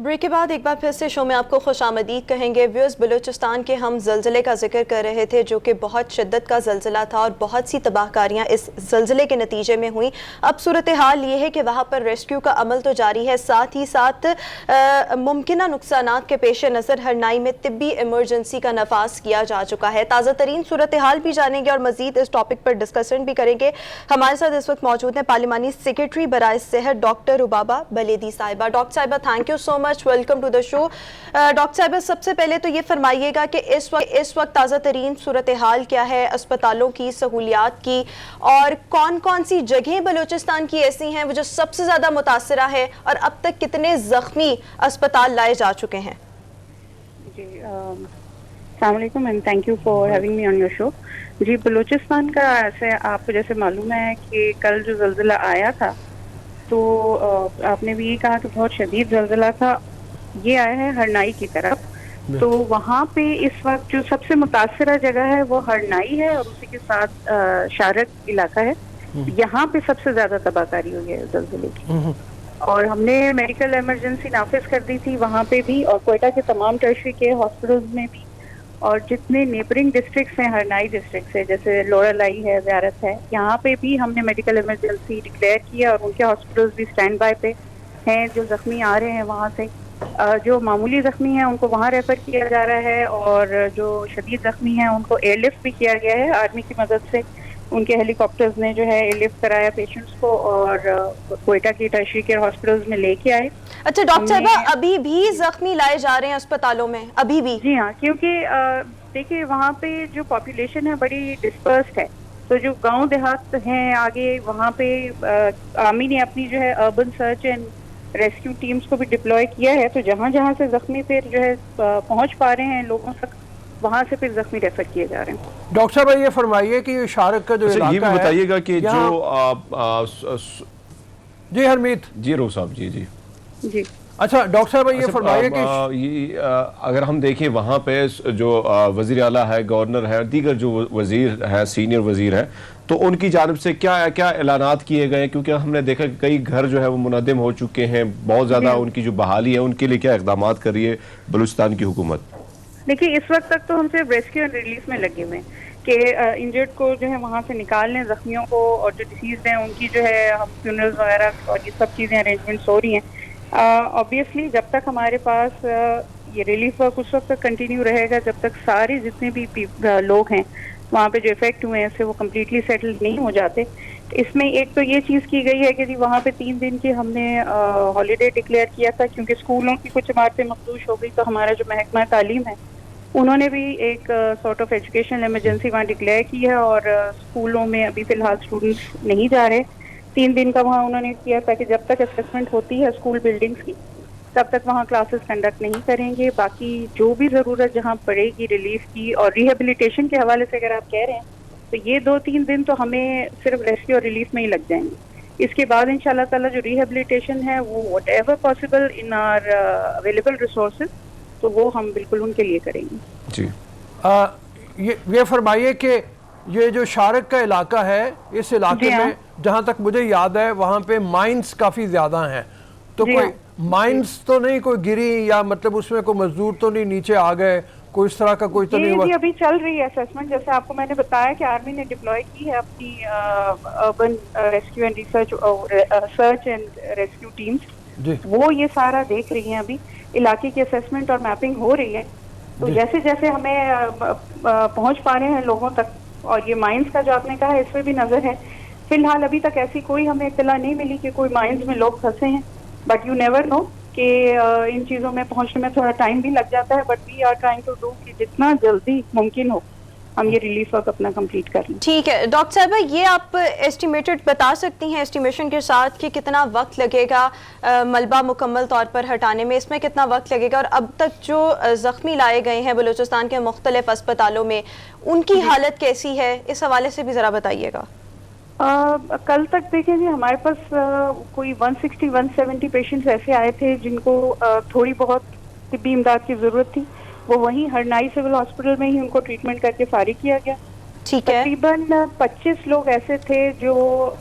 ब्रेक के बाद एक बार फिर से शो में आपको खुशामदीद कहेंगे। व्यूअर्स, बलूचिस्तान के हम ज़लज़ले का जिक्र कर रहे थे जो कि बहुत शिद्दत का ज़लज़ला था और बहुत सी तबाहकारियाँ इस ज़लज़ले के नतीजे में हुई। अब सूरत हाल ये है कि वहाँ पर रेस्क्यू का अमल तो जारी है, साथ ही साथ मुमकिन नुकसानात के पेश नज़र हरनाई में तिब्बी इमरजेंसी का नफाज किया जा चुका है। ताज़ा तरीन सूरत हाल भी जानेंगे और मज़ीद इस टॉपिक पर डिस्कशन भी करेंगे। हमारे साथ इस वक्त मौजूद हैं पार्लिमानी सेक्रेटरी बराए सेहत डॉक्टर रुबाबा बलेदी साहिबा। डॉक्टर साहिबा, thank you so much, welcome to the show. Doctor साहिबा, सबसे पहले तो ये फरमाइएगा कि इस वक्त ताज़ा तरीन सूरत हाल क्या है अस्पतालों की, सहूलियात की, और कौन कौन सी जगहें बलूचिस्तान की ऐसी हैं वो जो सबसे ज़्यादा मुतासरा है, और अब तक कितने ज़ख्मी अस्पताल लाए जा चुके हैं? जी, अस्सलाम वालेकुम and thank you for having me on your show. जी, बलूचिस्तान का ऐसे आपको जैसे मालूम है कि कल जो ज़लज़ला आया था तो आपने भी ये कहा कि बहुत शदीद ज़लज़ला था। ये आया है हरनाई की तरफ, तो वहाँ पे इस वक्त जो सबसे मुतासरा जगह है वो हरनाई है और उसी के साथ शारक इलाका है। यहाँ पे सबसे ज्यादा तबाहकारी हुई है ज़लज़ले की, और हमने मेडिकल इमरजेंसी नाफिज कर दी थी वहाँ पे भी, और कोयटा के तमाम टर्शरी के हॉस्पिटल्स में भी, और जितने नेबरिंग डिस्ट्रिक्ट्स हैं हरनाई डिस्ट्रिक्ट से, जैसे लोरालाई है, ज़ियारत है, यहाँ पे भी हमने मेडिकल इमरजेंसी डिक्लेयर किया और उनके हॉस्पिटल्स भी स्टैंड बाय पे हैं। जो जख्मी आ रहे हैं वहाँ से, जो मामूली जख्मी हैं उनको वहाँ रेफर किया जा रहा है, और जो शदीद जख्मी हैं उनको एयरलिफ्ट भी किया गया है आर्मी की मदद से। उनके हेलीकॉप्टर्स ने जो है एयरलिफ्ट कराया पेशेंट्स को और कोयटा की टर्शरी केयर हॉस्पिटल्स में लेके आए। अच्छा डॉक्टर साहिबा, अभी भी जख्मी लाए जा रहे हैं अस्पतालों में? अभी भी? जी हाँ, क्योंकि देखिए वहाँ पे जो पॉपुलेशन है बड़ी डिस्पर्स्ड है, तो जो गांव देहात हैं आगे वहाँ पे आर्मी ने अपनी जो है urban search and rescue teams को भी डिप्लॉय किया है, तो जहाँ जहाँ से जख्मी फिर जो है पहुँच पा रहे हैं लोगों तक, वहाँ से फिर जख्मी रेफर किए जा रहे हैं। डॉक्टर साहब, ये फरमाइए कि ये शारक का जो अच्छा, ये भी इलाका बताइएगा कि जो जी हरमीत जी रो साहब जी जी जी अच्छा डॉक्टर साहब, ये फरमाइए कि ये अगर हम देखें वहाँ पे जो वज़ीर आला है, गवर्नर है, दीगर जो वज़ीर हैं, सीनियर वज़ीर हैं, तो उनकी जानिब से क्या क्या ऐलानात किए गए? क्योंकि हमने देखा कि कई घर जो है वो मुनद्दम हो चुके हैं, बहुत ज़्यादा उनकी जो बहाली है उनके लिए क्या इक़दाम कर रही है बलूचिस्तान की हुकूमत? देखिए, इस वक्त तक तो हम सिर्फ रेस्क्यू एंड रिलीफ में लगे हुए हैं कि इंजर्ड को जो है वहाँ से निकाल लें, जख्मियों को, और जो डिसीज हैं उनकी जो है हम फ्यूनरल्स वगैरह और ये सब चीज़ें अरेंजमेंट्स हो रही हैं। ऑब्वियसली जब तक हमारे पास ये रिलीफ वर्क उस वक्त तक कंटिन्यू रहेगा जब तक सारे जितने भी लोग हैं वहाँ पे जो इफेक्ट हुए हैं से वो कम्प्लीटली सेटल नहीं हो जाते। इसमें एक तो ये चीज़ की गई है कि जी वहाँ पे 3 दिन की हमने हॉलीडे डिक्लेयर किया था, क्योंकि स्कूलों की कुछ इमारतें मखदूश हो गई, तो हमारा जो महकमा तालीम है उन्होंने भी एक सॉर्ट ऑफ एजुकेशनल इमरजेंसी वहाँ डिक्लेयर की है, और स्कूलों में अभी फ़िलहाल स्टूडेंट्स नहीं जा रहे। 3 दिन का वहाँ उन्होंने किया ताकि जब तक असेसमेंट होती है स्कूल बिल्डिंग्स की तब तक वहाँ क्लासेस कंडक्ट नहीं करेंगे। बाकी जो भी ज़रूरत जहाँ पड़ेगी रिलीफ की और रिहेबिलिटेशन के हवाले से अगर आप कह रहे हैं, तो ये 2-3 दिन तो हमें सिर्फ रेस्क्यू और रिलीफ में ही लग जाएंगे। इसके बाद इंशाल्लाह ताला जो रिहेबिलिटेशन है वो whatever possible in our available resources, तो वो हम बिल्कुल उनके लिए करेंगे। जी ये फरमाइए कि ये जो शारक का इलाका है, इस इलाके में जहाँ तक मुझे याद है वहाँ पे माइंस काफ़ी ज़्यादा हैं, तो कोई माइंस तो नहीं कोई गिरी, या मतलब उसमें कोई मजदूर तो नहीं नीचे आ गए, कोई इस तरह का कोई तो नहीं हुआ? जी, अभी चल रही है असेसमेंट। जैसे आपको मैंने बताया कि आर्मी ने डिप्लॉय की है अपनी urban rescue and research search and rescue teams, वो ये सारा देख रही हैं। अभी इलाके की असेसमेंट और मैपिंग हो रही है, तो जैसे जैसे हमें पहुंच पा रहे हैं लोगों तक, और ये माइंस का जो आपने कहा है इस पर भी नजर है। फिलहाल अभी तक ऐसी कोई हमें इत्तला नहीं मिली कि कोई माइंस में लोग फंसे हैं, बट यू नेवर नो कि इन चीज़ों में पहुंचने में थोड़ा टाइम भी लग जाता है, but we are trying to do कि जितना जल्दी मुमकिन हो हम ये रिलीफ वर्क अपना कंप्लीट कर लें। ठीक है डॉक्टर साहबा, ये आप एस्टिमेटेड बता सकती हैं एस्टिमेशन के साथ कि कितना वक्त लगेगा मलबा मुकम्मल तौर पर हटाने में, इसमें कितना वक्त लगेगा, और अब तक जो ज़ख्मी लाए गए हैं बलूचिस्तान के मुख्तलिफ अस्पतालों में उनकी हालत कैसी है, इस हवाले से भी ज़रा बताइएगा। कल तक देखें जी हमारे पास कोई 160-170 पेशेंट्स ऐसे आए थे जिनको थोड़ी बहुत तिब्बी इमदाद की ज़रूरत थी, वो वहीं हरनाई सिविल हॉस्पिटल में ही उनको ट्रीटमेंट करके फारिग किया गया। ठीक है। तकरीबन 25 लोग ऐसे थे जो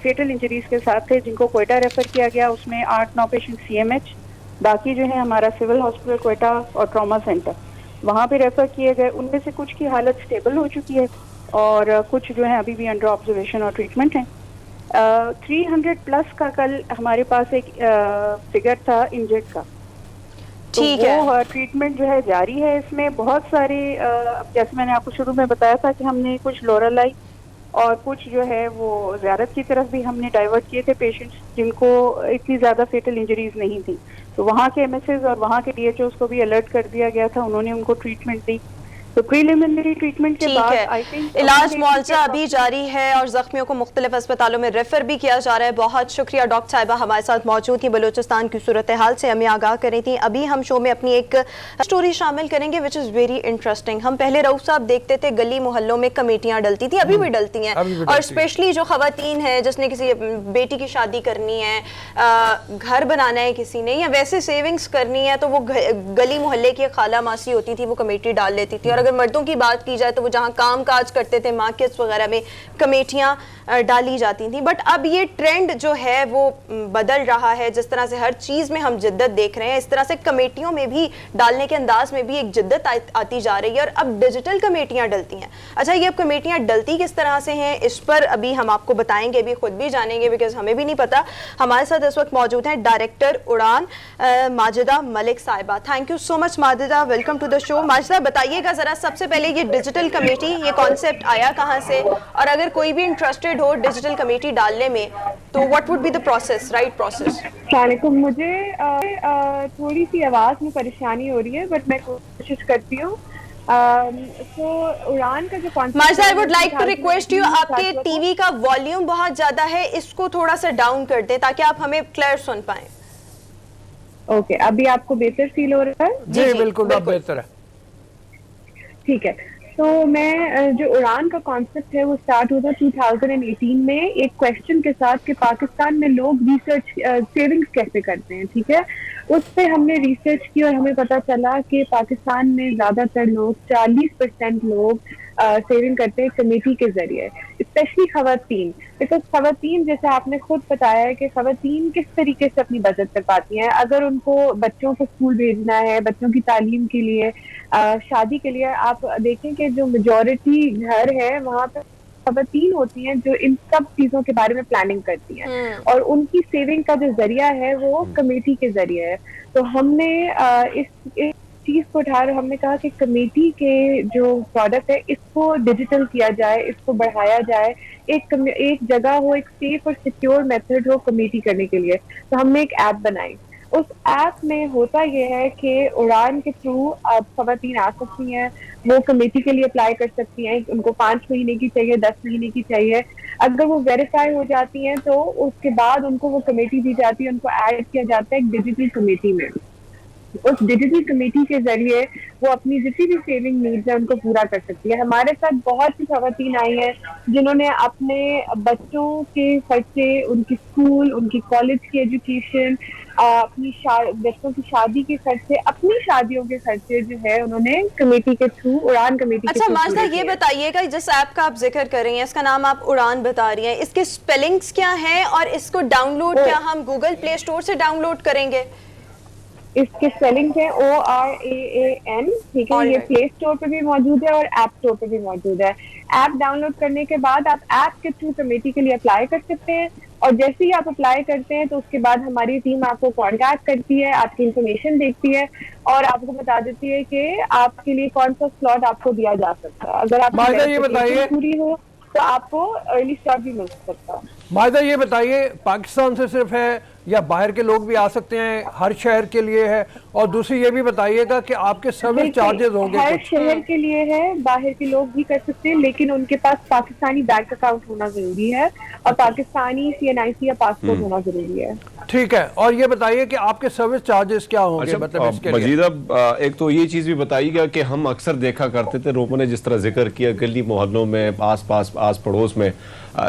फेटल इंजरीज के साथ थे जिनको कोयटा रेफर किया गया, उसमें 8-9 पेशेंट CMH बाकी जो है हमारा सिविल हॉस्पिटल क्वेटा और ट्रॉमा सेंटर वहाँ पे रेफर किए गए। उनमें से कुछ की हालत स्टेबल हो चुकी है और कुछ जो है अभी भी अंडर ऑब्जर्वेशन और ट्रीटमेंट है। 300 प्लस का कल हमारे पास एक फिगर था इंजर्ड का, तो ठीक है। वो ट्रीटमेंट जो है जारी है। इसमें बहुत सारे जैसे मैंने आपको शुरू में बताया था कि हमने कुछ लोरालाई और कुछ जो है वो ज़ियारत की तरफ भी हमने डाइवर्ट किए थे पेशेंट्स जिनको इतनी ज़्यादा फेटल इंजरीज नहीं थी, तो वहाँ के एमएसएस और वहाँ के डीएचओस को भी अलर्ट कर दिया गया था, उन्होंने उनको ट्रीटमेंट दी। तो प्रीलिमिनरी ट्रीटमेंट के ठीक बाद है, आई थिंक इलाज मुआवजा अभी जारी है और जख्मियों को मुख्तलिफ अस्पतालों में रेफर भी किया जा रहा है। बहुत शुक्रिया डॉक्टर साहिबा हमारे साथ मौजूद थी, बलूचिस्तान की सूरत हाल से हमें आगाह कर रही थी। अभी हम शो में अपनी एक स्टोरी शामिल करेंगे विच इज़ वेरी इंटरेस्टिंग। हम पहले रऊफ साहब देखते थे गली मोहल्लों में कमेटियाँ डलती थी, अभी भी डलती हैं, और स्पेशली जो खवातीन है जिसने किसी बेटी की शादी करनी है, घर बनाना है किसी ने, या वैसे सेविंग्स करनी है, तो वो गली मोहल्ले की खाला मासी होती थी, वो कमेटी डाल लेती थी। और अगर मर्दों की बात की जाए तो वो जहाँ काम काज करते थे मार्केट्स वगैरह में कमेटियाँ डाली जाती थी। बट अब ये ट्रेंड जो है वो बदल रहा है, जिस तरह से हर चीज़ में हम जिद्दत देख रहे हैं, इस तरह से कमेटियों में भी डालने के अंदाज में भी एक जिद्दत आती जा रही है, और अब डिजिटल कमेटियाँ डलती हैं। अच्छा, ये अब कमेटियाँ डलती किस तरह से हैं, इस पर अभी हम आपको बताएंगे, अभी खुद भी जानेंगे, बिकॉज हमें भी नहीं पता। हमारे साथ इस वक्त मौजूद हैं डायरेक्टर उड़ान माजिदा मलिक साहिबा। Thank you so much Majida, welcome to the show. Majida, बताइएगा ज़रा सबसे पहले ये डिजिटल कमेटी, ये कॉन्सेप्ट आया कहाँ से, और अगर कोई भी इंटरेस्टेड हो डिजिटल कमेटी डालने में तो what would be the process, right process? वालेकुम, मुझे थोड़ी सी आवाज़ में परेशानी हो रही है बट मैं कोशिश करती हूँ। तो उड़ान का जो concept, Majida, I would like to request you, आपके टीवी का वॉल्यूम बहुत ज़्यादा है, इसको थोड़ा सा डाउन कर दें ताकि आप हमें क्लियर सुन पाएं। ओके, अभी आपको बेहतर फील हो रहा है? जी बिल्कुल बेहतर है। ठीक है, तो मैं जो उड़ान का कॉन्सेप्ट है वो स्टार्ट हुआ था 2018 में एक क्वेश्चन के साथ कि पाकिस्तान में लोग रिसर्च सेविंग्स कैसे करते हैं। ठीक है, उस पर हमने रिसर्च की और हमें पता चला कि पाकिस्तान में ज़्यादातर लोग 40% लोग सेविंग करते हैं कमेटी के जरिए, स्पेशली खवातीन। बिकॉज खवातीन, जैसे आपने खुद बताया है कि खवातीन किस तरीके से अपनी बचत कर पाती हैं। अगर उनको बच्चों को स्कूल भेजना है, बच्चों की तालीम के लिए, शादी के लिए, आप देखें कि जो मेजॉरिटी घर है वहाँ पर खवातीन होती हैं जो इन सब चीज़ों के बारे में प्लानिंग करती हैं, और उनकी सेविंग का जो जरिया है वो कमेटी के जरिए है। तो हमने इस चीज को उठाकर हमने कहा कि कमेटी के जो प्रोडक्ट है इसको डिजिटल किया जाए, इसको बढ़ाया जाए, एक जगह हो, एक सेफ और सिक्योर मेथड हो कमेटी करने के लिए। तो हमने एक ऐप बनाई। उस ऐप में होता यह है कि उड़ान के थ्रू आप खवातीन आ सकती हैं, वो कमेटी के लिए अप्लाई कर सकती हैं। उनको 5 महीने की चाहिए, 10 महीने की चाहिए। अगर वो वेरीफाई हो जाती हैं तो उसके बाद उनको वो कमेटी दी जाती है, उनको ऐड किया जाता है एक डिजिटल कमेटी में। उस डिजिटल कमेटी के जरिए वो अपनी जितनी भी सेविंग नीड्स है उनको पूरा कर सकती है। हमारे साथ बहुत सी खवातीन आई हैं जिन्होंने अपने बच्चों के खर्चे, उनकी स्कूल, उनकी कॉलेज की एजुकेशन, अपनी बच्चों की शादी के खर्चे, अपनी शादियों के खर्चे जो है उन्होंने कमेटी के थ्रू, उड़ान कमेटी के थ्रू। अच्छा माजिदा, ये बताइएगा जिस ऐप का आप जिक्र कर रही हैं, इसका नाम आप उड़ान बता रही हैं, इसके स्पेलिंग्स क्या हैं और इसको डाउनलोड क्या हम गूगल प्ले स्टोर से डाउनलोड करेंगे? इसके स्पेलिंग है ORAAN। ठीक है, ये प्ले स्टोर पे भी मौजूद है और ऐप स्टोर पे भी मौजूद है। ऐप डाउनलोड करने के बाद आप ऐप के थ्रू कमेटी के लिए अप्लाई कर सकते हैं, और जैसे ही आप अप्लाई करते हैं तो उसके बाद हमारी टीम आपको कांटेक्ट करती है, आपकी इंफॉर्मेशन देखती है और आपको बता देती है कि आपके लिए कौन सा स्लॉट आपको दिया जा सकता है। अगर आप ये बताइए पूरी हो तो आपको अर्ली स्लॉट भी मिल सकता है। माजिदा, ये बताइए पाकिस्तान से सिर्फ है या बाहर के लोग भी आ सकते हैं, हर शहर के लिए है? और दूसरी ये भी बताइएगा कि आपके सर्विस चार्जेस होंगे? हर शहर के लिए है, बाहर के लोग भी कर सकते हैं, लेकिन उनके पास पाकिस्तानी बैंक अकाउंट होना जरूरी है और पाकिस्तानी CNIC या पासपोर्ट होना जरूरी है। ठीक है, और ये बताइए कि आपके सर्विस चार्जेस क्या होंगे? अच्छा, मतलब इसके लिए मजीदा एक तो ये चीज़ भी बताइएगा कि हम अक्सर देखा करते थे, रोमा ने जिस तरह जिक्र किया, गली मोहल्लों में, आस पड़ोस में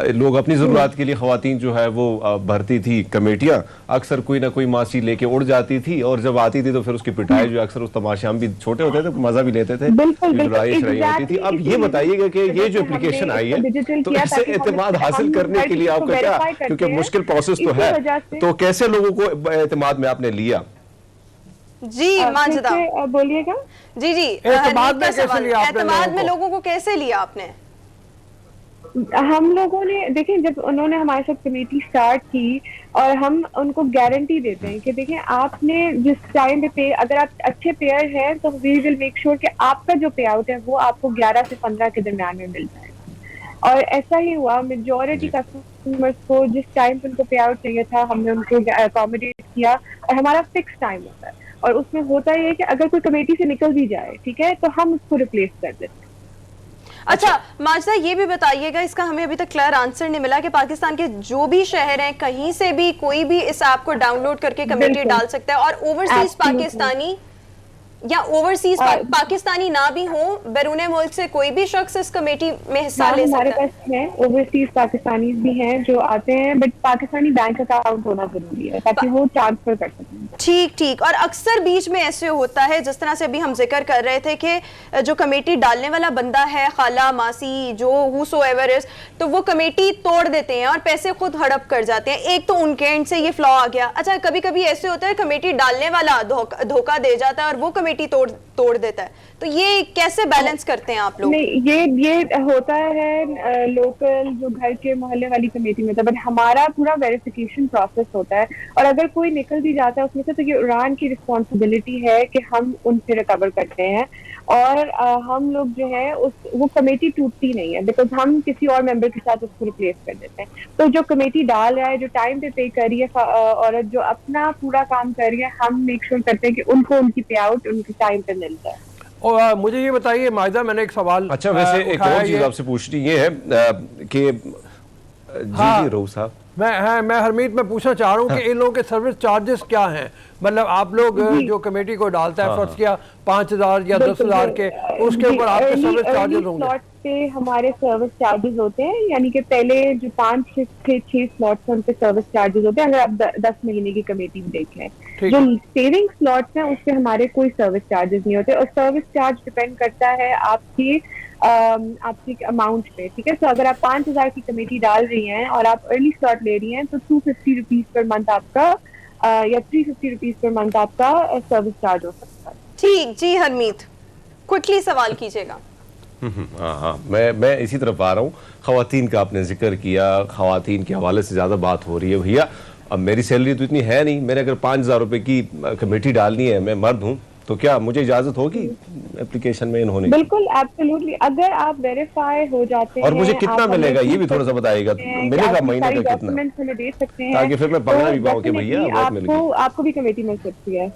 लोग अपनी ज़रूरत के लिए खवातीन जो है वो भरती थी कमेटियाँ। अक्सर कोई ना कोई मासी लेके उड़ जाती थी और जब आती थी तो फिर उसकी पिटाई जो अक्सर उस तमाशे, हम भी छोटे होते थे मजा भी लेते थे, लड़ाई होती थी। अब ये बताइएगा कि ये जो एप्लीकेशन आई है तो इससे एतमाद हासिल करने के लिए आपका क्या, क्योंकि मुश्किल प्रोसेस तो है, तो कैसे लोगों को एतमाद में आपने लिया? जी माजिदा, बोलिएगा। जी जी, एतमाद में का कैसे सवाल, लिया आपने एतमाद लोगों में को? लोगों को कैसे लिया आपने? हम लोगों ने देखिए, जब उन्होंने हमारे साथ कमेटी स्टार्ट की और हम उनको गारंटी देते हैं कि देखिए आपने जिस टाइम पे अगर आप अच्छे पेयर हैं तो वी विल मेक श्योर कि आपका जो पे आउट है वो आपको 11 से 15 के दरमियान में मिल जाएगा। और ऐसा ही हुआ, मेजॉरिटी कस्टमर्स को जिस टाइम पे उनको पे आउट चाहिए था हमने उनको अकोमोडेट किया। और हमारा फिक्स टाइम होता है और उसमें होता ही है कि अगर कोई कमेटी से निकल भी जाए, ठीक है, तो हम उसको रिप्लेस कर देते हैं। अच्छा माजिदा, ये भी बताइएगा, इसका हमें अभी तक क्लियर आंसर नहीं मिला कि पाकिस्तान के जो भी शहर हैं कहीं से भी कोई भी इस ऐप को डाउनलोड करके कमेटी डाल सकता है, और ओवरसीज पाकिस्तानी या ओवरसीज पाकिस्तानी ना भी हो, बैरून मुल्क से कोई भी शख्स इस कमेटी में हिस्सा ले सकता है? हमारे पास है ओवरसीज पाकिस्तानी भी हैं जो आते हैं, बट पाकिस्तानी बैंक अकाउंट होना जरूरी है ताकि वो ट्रांसफर कर सकें। ठीक ठीक। और अक्सर बीच में ऐसे होता है, जिस तरह से अभी हम जिक्र कर रहे थे कि जो कमेटी डालने वाला बंदा है, खाला मासी जो हूसोएवर इज, तो वो कमेटी तोड़ देते हैं और पैसे खुद हड़प कर जाते हैं। एक तो उनके एंड से ये फ्लॉ आ गया। अच्छा, कभी कभी ऐसे होता है कमेटी डालने वाला धोखा दे जाता है और वो कमेटी तोड़ देता है, तो ये कैसे बैलेंस करते हैं आप लोग? नहीं, ये होता है लोकल जो घर के मोहल्ले वाली कमेटी में था, बट हमारा पूरा वेरिफिकेशन प्रोसेस होता है और अगर कोई निकल भी जाता है उसमें से तो ये उड़ान की रिस्पॉन्सिबिलिटी है कि हम उनसे रिकवर करते हैं। और हम लोग जो है वो कमेटी टूटती नहीं है, बिकॉज हम किसी और मेंबर के साथ उसको रिप्लेस कर देते हैं। तो जो कमेटी डाल रहा है, जो टाइम पे कर रही है औरत, जो अपना पूरा काम कर रही है, हम मेक श्योर करते हैं कि उनको उनकी पे आउट उनके टाइम पे मिलता है। और मुझे ये बताइए माजिदा, मैंने एक सवाल अच्छा, वैसे एक और चीज आपसे पूछनी ये है कि जी रोहू साहब, मैं हरमीत में पूछना चाह रहा हूँ कि इन लोगों के सर्विस चार्जेस क्या हैं? मतलब आप लोग जो कमेटी को डालता है, फर्ज किया 5,000 या 10,000 के, उसके ऊपर आपके सर्विस चार्जेस होंगे? स्लॉट पे हमारे सर्विस चार्जेस होते हैं, यानी कि पहले जो 5 से 6 स्लॉट्स हैं उनके सर्विस चार्जेस होते हैं। अगर आप 10 महीने की कमेटी देख लें, जो सेविंग स्लॉट्स हैं उससे हमारे कोई सर्विस चार्जेस नहीं होते। और सर्विस चार्ज डिपेंड करता है आपकी अमाउंट पे, ठीक है। तो अगर आप 5,000 की कमेटी डाल रही हैं और आप अर्ली स्लॉट ले रही हैं तो 250 रुपीज पर मंथ आपका या 350 रुपीज पर मंथ आपका सर्विस चार्ज हो सकता है। ठीक जी हरमीत, क्विकली सवाल कीजिएगा। हाँ, मैं इसी तरफ आ रहा हूँ। खवातीन का आपने जिक्र किया, खवातीन के हवाले से ज़्यादा बात हो रही है। भैया अब मेरी सैलरी तो इतनी है नहीं, मैंने अगर 5,000 रुपये की कमेटी डालनी है, मैं मर्द हूँ, तो क्या मुझे इजाजत होगी एप्लीकेशन में इन्होंने? बिल्कुल, एब्सोल्युटली। अगर आप वेरीफाई हो जाते हैं, और मुझे कितना मिलेगा ये भी थोड़ा सा बताइएगा, मिलेगा महीने का कितना, हमें दे सकते हैं ताकि फिर मैं पकड़ा भी पाऊँ कि भैया बहुत मिल गई। आपको भी कमेटी मिल सकती है।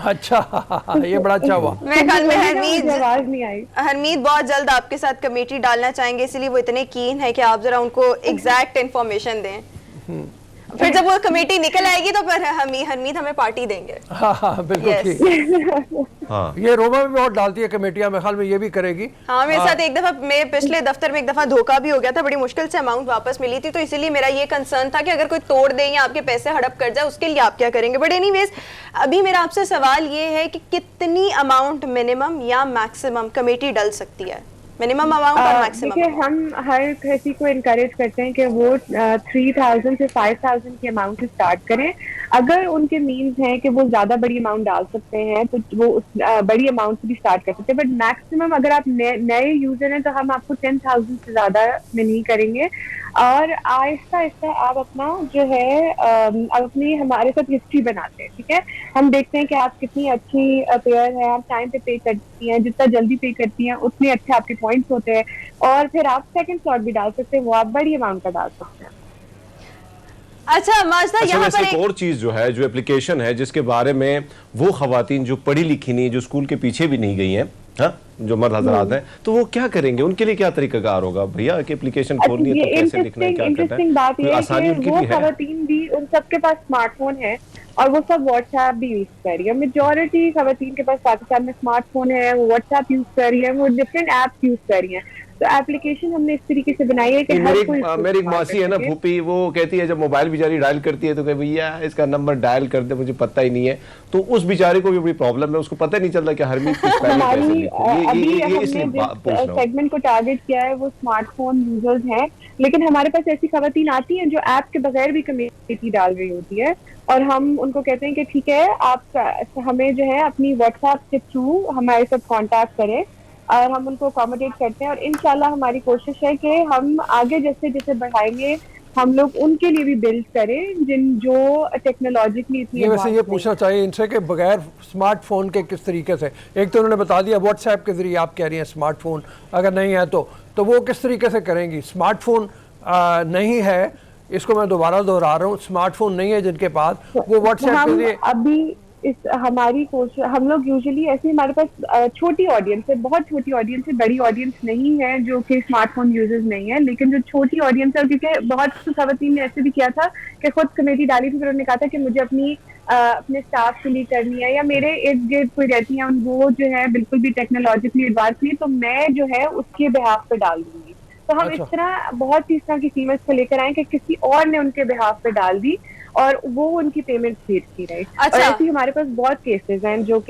अच्छा, ये बड़ा अच्छा हुआ। मेरे ख्याल में आवाज नहीं आई। हरमीत बहुत जल्द आपके साथ कमेटी डालना चाहेंगे, इसलिए वो इतने कीन है कि आप जरा उनको एग्जैक्ट इंफॉर्मेशन दें। फिर जब वो कमेटी निकल आएगी तो फिर हरमीत हमें पार्टी देंगे। हाँ बिल्कुल ठीक। हाँ, ये रोमा भी बहुत डालती है कमेटियां, मेरे ख्याल में ये भी करेगी। हाँ, मेरे साथ एक दफा, मेरे पिछले दफ्तर में एक दफा धोखा भी हो गया था, बड़ी मुश्किल से अमाउंट वापस मिली थी, तो इसीलिए मेरा ये कंसर्न था कि अगर कोई तोड़ दे या आपके पैसे हड़प कर जाए उसके लिए आप क्या करेंगे। बट एनीवेज, अभी मेरा आपसे सवाल ये है कि कितनी अमाउंट मिनिमम या मैक्सिमम कमेटी डाल सकती है? मिनिमम अमाउंट और मैक्सिमम? देखिए, हम हर किसी को इनकरेज करते हैं कि वो 3,000 से 5,000 की अमाउंट से स्टार्ट करें। अगर उनके मीन्स हैं कि वो ज्यादा बड़ी अमाउंट डाल सकते हैं तो वो उस बड़ी अमाउंट से भी स्टार्ट कर सकते हैं, बट मैक्सिमम अगर आप नए यूजर हैं तो हम आपको 10,000 से ज्यादा में नहीं करेंगे। और आहिस्ता आहिस्ता आप अपना जो है अपनी हमारे साथ हिस्ट्री बनाते हैं, ठीक है। हम देखते हैं कि आप कितनी अच्छी पेयर है, आप टाइम पे करती हैं, जितना जल्दी पे करती हैं उतने अच्छे आपके पॉइंट्स होते हैं, और फिर आप सेकंड स्लॉट भी डाल सकते हैं, वो आप बड़ी अमाउंट का डाल सकते हैं। अच्छा माजिदा, यहाँ पर एक और चीज जो है, जो एप्लीकेशन है जिसके बारे में वो खवातीन जो पढ़ी लिखी नहीं, जो स्कूल के पीछे भी नहीं गई हैं, हाँ, जो मर्द हजरात हैं, तो वो क्या करेंगे? उनके लिए क्या तरीकाकार होगा भैया कि एप्लीकेशन खोलनी है तो कैसे लिखना है, क्या करना है? इंटरेस्टिंग बात ये है कि वो खवातीन भी, उन सबके पास स्मार्टफोन है और वो सब व्हाट्सएप भी यूज कर रही है। मेजॉरिटी खवातीन के पास पाकिस्तान में स्मार्टफोन है, वो व्हाट्सएप यूज कर रही है, वो डिफरेंट ऐप्स यूज कर रही है। तो एप्लीकेशन हमने इस तरीके से बनाई है कि हर कोई इसको मेरी एक इस्तेमाल मौसी है ना कर सके। फूफी, वो कहती है जब मोबाइल बेचारी डायल करती है तो कहे भैया इसका नंबर डायल कर दे, मुझे पता ही नहीं है। तो उस बेचारे को भी बड़ी प्रॉब्लम है, उसको पता ही नहीं चलता कि हरमीत किस पहले पैसे हमारी लेते अभी ये हमने इसलिए पूछ रहा जिस हूँ। सेगमेंट को टारगेट किया है वो स्मार्टफोन यूजर्स हैं, लेकिन हमारे पास ऐसी खवातीन आती हैं जो ऐप के बगैर भी कम्युनिटी डाल रही होती है, और हम उनको कहते हैं कि ठीक है आप हमें जो है अपनी व्हाट्सएप के थ्रू हमारे साथ कांटेक्ट करें, और हम उनको अकोमोडेट करते हैं। और इंशाल्लाह हमारी कोशिश है कि हम आगे जैसे जैसे बढ़ाएंगे हम लोग उनके लिए भी बिल्ड करें जो टेक्नोलॉजिकली इतनी ये वैसे ये advanced पूछना चाहिए इनसे कि बगैर स्मार्टफोन के किस तरीके से, एक तो उन्होंने बता दिया व्हाट्सएप के जरिए, आप कह रही हैं स्मार्टफोन अगर नहीं है तो वो किस तरीके से करेंगी। स्मार्टफोन नहीं है, इसको मैं दोबारा दोहरा रहा हूँ, स्मार्टफोन नहीं है जिनके पास, वो व्हाट्सएप के हम जरिए। अभी इस हमारी कोशिश, हम लोग यूजुअली ऐसे हमारे पास छोटी ऑडियंस है, बहुत छोटी ऑडियंस है, बड़ी ऑडियंस नहीं है जो कि स्मार्टफोन यूजर्स नहीं है, लेकिन जो छोटी ऑडियंस है, क्योंकि बहुत सी खवातीन ने ऐसे भी किया था कि खुद कमेटी डाली थी, फिर उन्होंने कहा था कि मुझे अपने स्टाफ के लिए करनी है, या मेरे इर्द गिर्द कोई रहती है वो जो है बिल्कुल भी टेक्नोलॉजिकली एडवांस नहीं, तो मैं जो है उसके बिहाफ पे डाल दूंगी। तो हम इस तरह बहुत सी इस तरह की फीमेल्स को लेकर आए कि किसी और ने उनके बिहाफ पे डाल दी और वो उनकी पेमेंट भेज की, राइट। और ऐसी हमारे पास बहुत केसेस हैं जो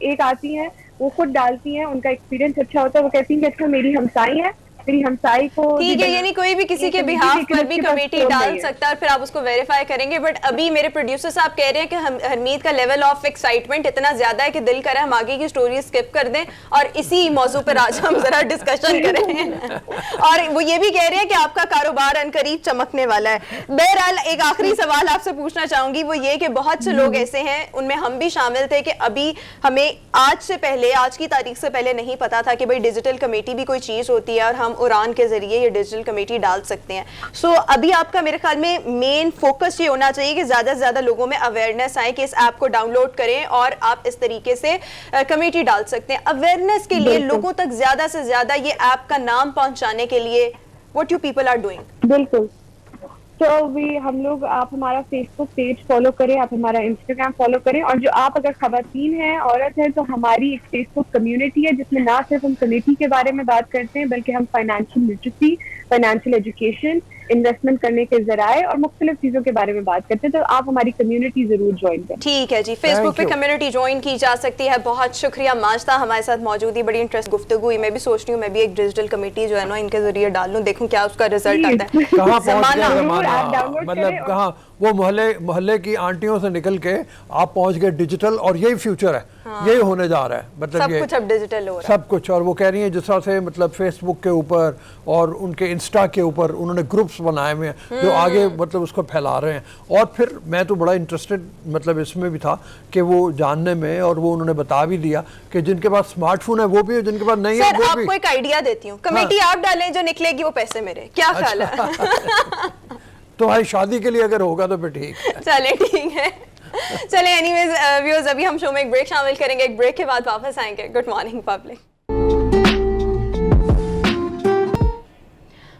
एक आती हैं, वो खुद डालती हैं, उनका एक्सपीरियंस अच्छा होता है, वो कहती हैं कि अच्छा मेरी हमसाई है, मेरी हमसाई को ठीक है, यानी कोई भी किसी के बिहाफ पर भी कमेटी डाल सकता है और फिर आप उसको वेरीफाई करेंगे। बट अभी मेरे प्रोड्यूसर साहब कह रहे हैं कि हरमीत का लेवल ऑफ एक्साइटमेंट इतना ज्यादा है कि दिल करे हम आगे की स्टोरी स्किप कर दें और इसी मौजू पर आज हम जरा डिस्कशन करें। और वो ये भी कह रहे हैं कि आपका कारोबार अनकरीब चमकने वाला है। बहरहाल एक आखिरी सवाल आपसे पूछना चाहूंगी, वो ये कि बहुत से लोग ऐसे हैं, उनमें हम भी शामिल थे, कि अभी हमें आज की तारीख से पहले नहीं पता था कि भाई डिजिटल कमेटी भी कोई चीज होती है और हम उड़ान के जरिए ये डिजिटल कमेटी डाल सकते हैं। सो अभी आपका मेरे ख्याल में मेन फोकस ये होना चाहिए कि ज्यादा से ज्यादा लोगों में अवेयरनेस आए कि इस ऐप को डाउनलोड करें और आप इस तरीके से कमेटी डाल सकते हैं। अवेयरनेस के लिए लोगों तक ज्यादा से ज्यादा ये ऐप का नाम पहुंचाने के लिए what you people are doing? बिल्कुल, तो भी हम लोग, आप हमारा फेसबुक पेज फॉलो करें, आप हमारा इंस्टाग्राम फॉलो करें, और जो आप अगर खवातीन हैं, औरत है, तो हमारी एक फेसबुक कम्युनिटी है जिसमें ना सिर्फ हम कमेटी के बारे में बात करते हैं बल्कि हम financial literacy, financial education, investment करने के जराए और मुख्तलिफ चीजों के बारे में बात करते हैं। तो आप हमारी कम्युनिटी जरूर ज्वाइन करें। ठीक है जी, फेसबुक पे कम्युनिटी ज्वाइन की जा सकती है। बहुत शुक्रिया माजदा हमारे साथ मौजूद ही, बड़ी इंटरेस्ट गुफ्तगू हुई। मैं भी सोच रही हूँ मैं भी एक डिजिटल कमेटी जो है ना इनके जरिए डाल लूँ, देखूँ क्या उसका रिजल्ट आता है। कहाँ पहुँच गया जरूर ज़माना, आप डाउनलोड मतलब करें। कहाँ वो मोहल्ले की आंटियों से निकल के आप पहुंच गए डिजिटल, और यही फ्यूचर है, यही होने जा रहा है। मतलब सब ये कुछ अब डिजिटल हो रहा है, सब कुछ। और वो कह रही हैं जिस तरह से मतलब फेसबुक के ऊपर और उनके इंस्टा के ऊपर उन्होंने ग्रुप्स बनाए हुए हैं जो आगे मतलब उसको फैला रहे हैं। और फिर मैं तो बड़ा इंटरेस्टेड मतलब इसमें भी था कि वो जानने में, और वो उन्होंने बता भी दिया कि जिनके पास स्मार्टफोन है वो भी, जिनके पास नहीं है सर वो भी। आपको एक आइडिया देती हूँ, कमेटी आप डालें, जो निकलेगी वो पैसे मेरे, क्या ख्याल है? तो भाई शादी के लिए अगर होगा तो फिर ठीक है। चले ठीक है, चले एनीवेज व्यूअर्स, अभी हम शो में एक ब्रेक शामिल करेंगे, एक ब्रेक के बाद वापस आएंगे। Good morning public.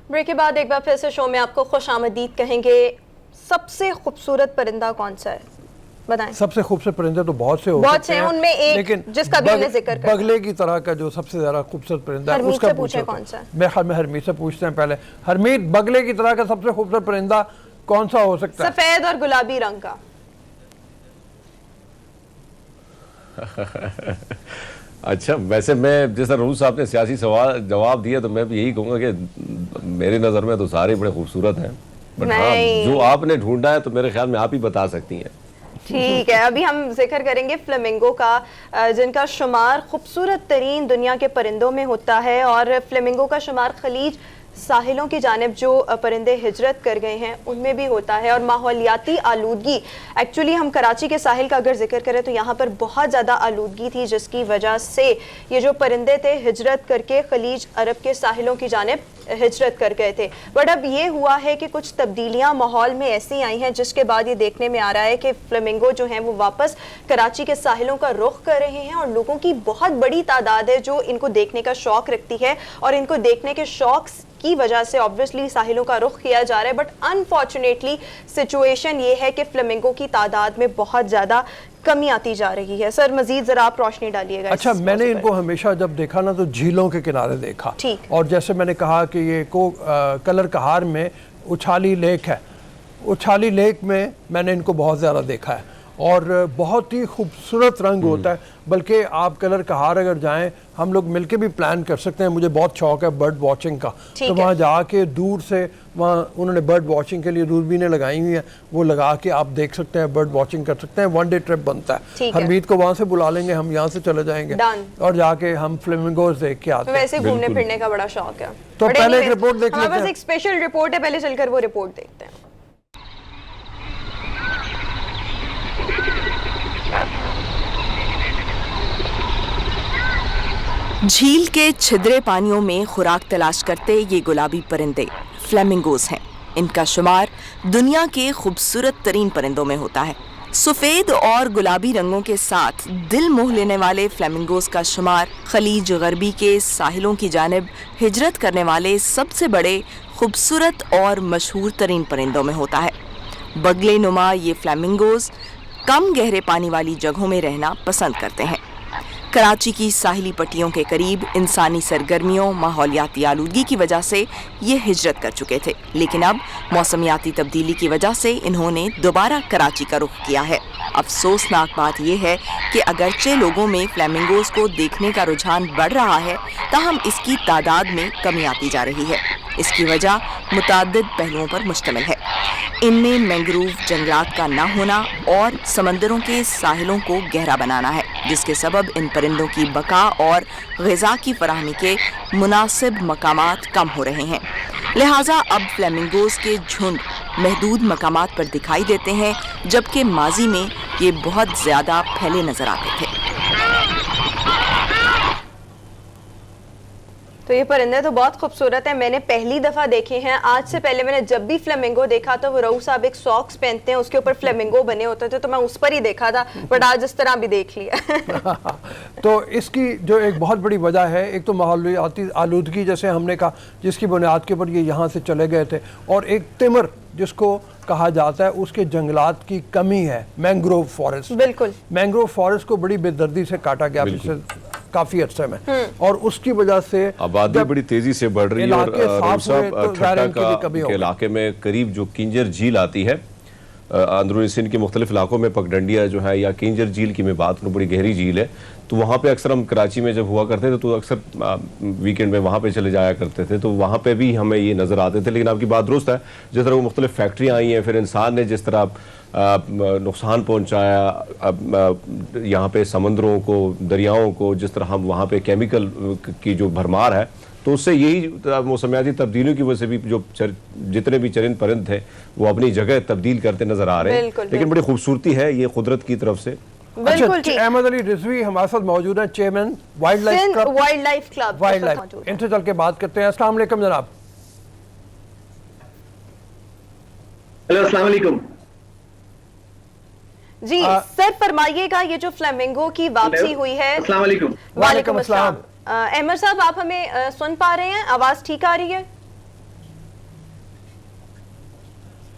ब्रेक के बाद एक बार फिर से शो में आपको खुश आमदीद कहेंगे। सबसे खूबसूरत परिंदा कौन सा है बताएं? सबसे खूबसूरत परिंदे तो बहुत से बहुत से हैं, उनमें एक लेकिन जिसका भी हमने जिक्र कर, बगले की तरह का जो सबसे ज्यादा खूबसूरत परिंदा है हरमीत उसका से पूछे पूछो। कौन सा है? मैं ख्याल में हरमीत से पूछते हैं पहले। हरमीत, बगले की तरह का सबसे खूबसूरत परिंदा कौन सा हो सकता है? सफेद और गुलाबी रंग का। अच्छा, वैसे मैं जैसा रूस साहब ने सियासी सवाल जवाब दिया तो मैं भी यही कहूँगा कि मेरी नज़र में तो सारे बड़े खूबसूरत हैं, बट हाँ जो आपने ढूंढा है तो मेरे ख्याल में आप ही बता सकती हैं। ठीक है, अभी हम जिक्र करेंगे फ्लेमिंगो का, जिनका शुमार खूबसूरत तरीन दुनिया के परिंदों में होता है। और फ्लेमिंगो का शुमार खलीज साहिलों की जानिब जो परिंदे हिजरत कर गए हैं उनमें भी होता है। और माहौलियाती आलूदगी, एक्चुअली हम कराची के साहिल का अगर जिक्र करें तो यहाँ पर बहुत ज़्यादा आलूदगी थी, जिसकी वजह से ये जो परिंदे थे हिजरत करके खलीज अरब के साहिलों की जानिब हिजरत कर गए थे। बट अब ये हुआ है कि कुछ तब्दीलियाँ माहौल में ऐसी आई हैं जिसके बाद ये देखने में आ रहा है कि फ्लेमिंगो जो हैं वो वापस कराची के साहिलों का रुख कर रहे हैं। और लोगों की बहुत बड़ी तादाद है जो इनको देखने का शौक़ रखती है, और इनको देखने के शौक़ की वजह से ऑब्वियसली साहिलों का रुख किया जा रहा है। बट अनफॉर्चुनेटली सिचुएशन ये है कि फ्लेमिंगो की तादाद में बहुत ज़्यादा कमी आती जा रही है। सर मजीद जरा आप रोशनी डालिएगा। अच्छा, मैंने इनको हमेशा जब देखा ना तो झीलों के किनारे देखा, ठीक। और जैसे मैंने कहा कि ये कलर कहार में उछाली लेक है, उछाली लेक में मैंने इनको बहुत ज़्यादा देखा है और बहुत ही खूबसूरत रंग होता है। बल्कि आप कलर कहार अगर जाएं, हम लोग मिलके भी प्लान कर सकते हैं। मुझे बहुत शौक है बर्ड वॉचिंग का, तो वहाँ जाके दूर से वहाँ उन्होंने बर्ड वॉचिंग के लिए दूरबीनें लगाई हुई हैं, वो लगा के आप देख सकते हैं, बर्ड वॉचिंग कर सकते हैं। 1 डे ट्रिप बनता है। हरमीत को वहाँ से बुला लेंगे, हम यहाँ से चले जाएंगे और जाके हम फ्लेमिंगोज देख के आते हैं। वैसे घूमने फिरने का बड़ा शौक है, तो पहले एक रिपोर्ट देख लेते हैं। एक स्पेशल रिपोर्ट है, पहले चलकर वो रिपोर्ट देखते हैं। झील के छिद्रे पानियों में खुराक तलाश करते ये गुलाबी परिंदे फ्लेमिंगोज हैं। इनका शुमार दुनिया के खूबसूरत तरीन परिंदों में होता है। सफ़ेद और गुलाबी रंगों के साथ दिल मोह लेने वाले फ्लेमिंगोज का शुमार खलीज गरबी के साहिलों की जानिब हिजरत करने वाले सबसे बड़े खूबसूरत और मशहूर तरीन परिंदों में होता है। बगले नुमा ये फ्लेमिंगोज कम गहरे पानी वाली जगहों में रहना पसंद करते हैं। कराची की साहिली पट्टियों के करीब इंसानी सरगर्मियों, माहौलियाती आलूदगी की वजह से ये हिजरत कर चुके थे, लेकिन अब मौसमियाती तब्दीली की वजह से इन्होंने दोबारा कराची का रुख किया है। अफसोसनाक बात यह है कि अगरचे लोगों में फ्लेमिंगोज को देखने का रुझान बढ़ रहा है, ताहम इसकी तादाद में कमी आती जा रही है। इसकी वजह मुताद्दिद पहलुओं पर मुश्तमिल है। इनमें मैंग्रोव जंगलात का ना होना और समंदरों के साहिलों को गहरा बनाना है, जिसके सबब इन परिंदों की बका और ग़िज़ा की फराहमी के मुनासिब मकामात कम हो रहे हैं। लिहाजा अब फ्लेमिंगोज के झुंड महदूद मकामात पर दिखाई देते हैं, जबकि माजी में ये बहुत ज़्यादा फैले नजर आते थे। तो ये परिंदे तो बहुत खूबसूरत है, मैंने पहली दफ़ा देखे हैं। आज से पहले मैंने जब भी फ्लेमिंगो देखा तो वो रऊ साहब एक सॉक्स पहनते हैं, उसके ऊपर फ्लेमिंगो बने होते थे, तो मैं उस पर ही देखा था, बट आज इस तरह भी देख लिया। तो इसकी जो एक बहुत बड़ी वजह है, एक तो माहौलियाती आलूदगी जैसे हमने कहा, जिसकी बुनियाद के ऊपर ये यहाँ से चले गए थे, और एक तिमर जिसको कहा जाता है, उसके जंगलात की कमी है। मैंग्रोव फॉरेस्ट, बिल्कुल मैंग्रोव फॉरेस्ट को बड़ी बेदर्दी से काटा गया पिछले काफी अर्से में, और उसकी वजह से आबादी बड़ी तेजी से बढ़ रही है। और ठट्टा के इलाके में करीब जो किंजर झील आती है, अंदरूनी सिंध के मुख्तलिफ इलाकों में पगडंडिया जो है या किंजर झील की मैं बात करूँ, बड़ी गहरी झील है, तो वहाँ पे अक्सर हम कराची में जब हुआ करते थे तो अक्सर वीकेंड में वहाँ पे चले जाया करते थे, तो वहाँ पे भी हमें ये नज़र आते थे। लेकिन आपकी बात दुरुस्त है, जिस तरह वो मुख्तलिफ फैक्ट्रियाँ आई हैं, फिर इंसान ने जिस तरह नुकसान पहुँचाया यहाँ पे समंदरों को, दरियाओं को, जिस तरह हम वहाँ पे केमिकल की जो भरमार है, तो उससे यही मौसमियाती तब्दीलियों की वजह से भी जो जितने भी चरिंद परिंद थे वो अपनी जगह तब्दील करते नजर आ रहे हैं। लेकिन बड़ी खूबसूरती है ये कुदरत की तरफ से। अहमद अली रिजवी हमारे साथ मौजूद है, चेयरमैन वाइल्ड लाइफ क्लब। इनसे चल के बात करते हैं। अस्सलाम वालेकुम जनाब। हेलो, अस्सलाम वालेकुम जी। सर फरमाइएगा, ये जो फ्लेमिंगो की वापसी हुई है। अस्सलाम वालेकुम। वालेकुम अस्सलाम। अहमद साहब, आप हमें सुन पा रहे हैं? आवाज ठीक आ रही है?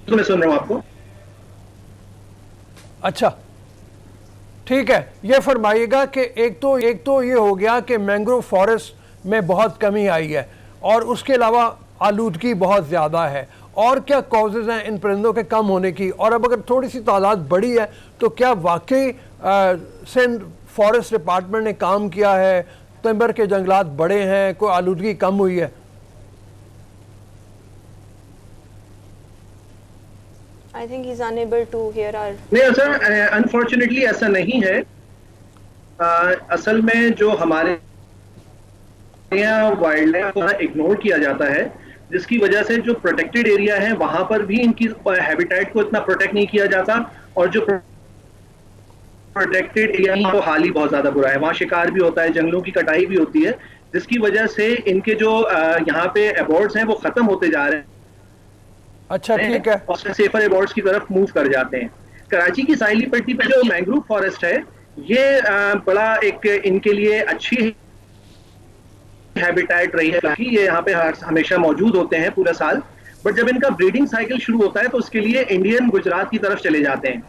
मैं सुन रहा हूं आपको। अच्छा ठीक है, ये फरमाइएगा कि एक तो ये हो गया कि मैंग्रोव फॉरेस्ट में बहुत कमी आई है, और उसके अलावा आलूदगी बहुत ज़्यादा है, और क्या कॉजेज़ हैं इन परिंदों के कम होने की? और अब अगर थोड़ी सी तादाद बढ़ी है तो क्या वाकई सिंध फॉरेस्ट डिपार्टमेंट ने काम किया है, तिम्बर के जंगलात बड़े हैं, कोई आलूदगी कम हुई है? I think he's unable to hear our... नहीं सर, अनफॉर्चुनेटली ऐसा नहीं है। असल में जो हमारे यहाँ वाइल्ड लाइफ को इग्नोर किया जाता है, जिसकी वजह से जो प्रोटेक्टेड एरिया है वहां पर भी इनकी हैबिटेट को इतना प्रोटेक्ट नहीं किया जाता, और जो प्रोटेक्टेड एरिया तो हाल ही बहुत ज्यादा बुरा है। वहाँ शिकार भी होता है, जंगलों की कटाई भी होती है, जिसकी वजह से इनके जो यहाँ पे एबॉर्ड्स हैं वो खत्म होते जा रहे हैं। अच्छा ठीक है, और सेफर एबॉर्ड्स की तरफ मूव कर जाते हैं। कराची की साहिली पट्टी पे जो मैंग्रोव फॉरेस्ट है, ये बड़ा एक इनके लिए अच्छी हैबिटेट रही है, ये यहाँ पे हमेशा मौजूद होते हैं पूरा साल। बट जब इनका ब्रीडिंग साइकिल शुरू होता है तो उसके लिए इंडियन गुजरात की तरफ चले जाते हैं।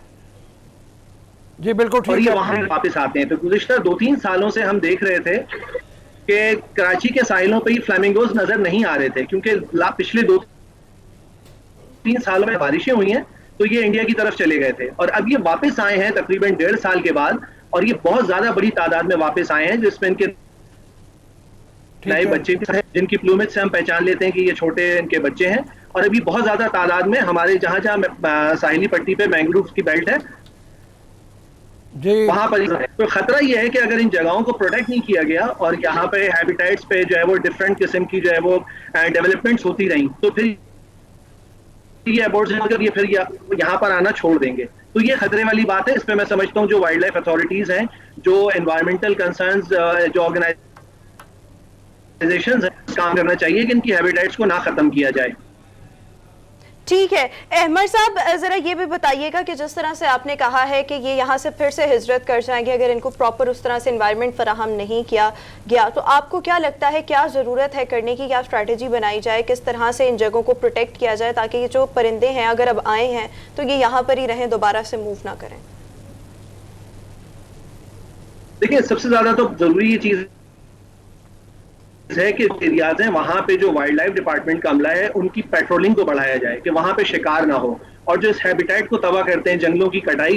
जी बिल्कुल और ठीक ये है। वहां वापस आते हैं। तो गुज़िश्ता 2-3 सालों से हम देख रहे थे कि कराची के साहिलों पे ही फ्लैमिंगोज नजर नहीं आ रहे थे, क्योंकि पिछले 2-3 सालों में बारिशें हुई हैं, तो ये इंडिया की तरफ चले गए थे। और अब ये वापस आए हैं तकरीबन 1.5 साल के बाद, और ये बहुत ज्यादा बड़ी तादाद में वापस आए हैं, जिसमें इनके नए बच्चे भी हैं, जिनकी प्लूमेज से हम पहचान लेते हैं कि ये छोटे इनके बच्चे हैं। और अभी बहुत ज्यादा तादाद में हमारे जहां जहां साहिली पट्टी पे मैंग्रोव की बेल्ट है वहां पर है। तो खतरा ये है कि अगर इन जगहों को प्रोटेक्ट नहीं किया गया और यहाँ पे हैबिटेट्स पे जो है वो डिफरेंट किस्म की जो है वो डेवलपमेंट्स होती रही, तो फिर ये अबॉर्ड्स ये फिर यहाँ पर आना छोड़ देंगे। तो ये खतरे वाली बात है। इस पे मैं समझता हूँ जो वाइल्ड लाइफ अथॉरिटीज हैं, जो एनवायरमेंटल कंसर्न्स, जो ऑर्गेनाइजेशंस हैं, काम करना चाहिए कि इनकी हैबिटेट्स को ना खत्म किया जाए। ठीक है अहमद साहब, जरा ये भी बताइएगा कि जिस तरह से आपने कहा है कि ये यहाँ से फिर से हिजरत कर जाएंगे अगर इनको प्रॉपर उस तरह से एनवायरनमेंट फराहम नहीं किया गया, तो आपको क्या लगता है क्या ज़रूरत है करने की, क्या स्ट्रैटेजी बनाई जाए, किस तरह से इन जगहों को प्रोटेक्ट किया जाए ताकि ये जो परिंदे हैं अगर अब आए हैं तो ये यहाँ पर ही रहें, दोबारा से मूव ना करें? देखिए सबसे ज्यादा तो जरूरी ये चीज है कि एरियाज हैं वहां पे जो वाइल्ड लाइफ डिपार्टमेंट का अमला है उनकी पेट्रोलिंग को बढ़ाया जाए कि वहां पे शिकार ना हो, और जो इस हैबिटेट को तबाह करते हैं, जंगलों की कटाई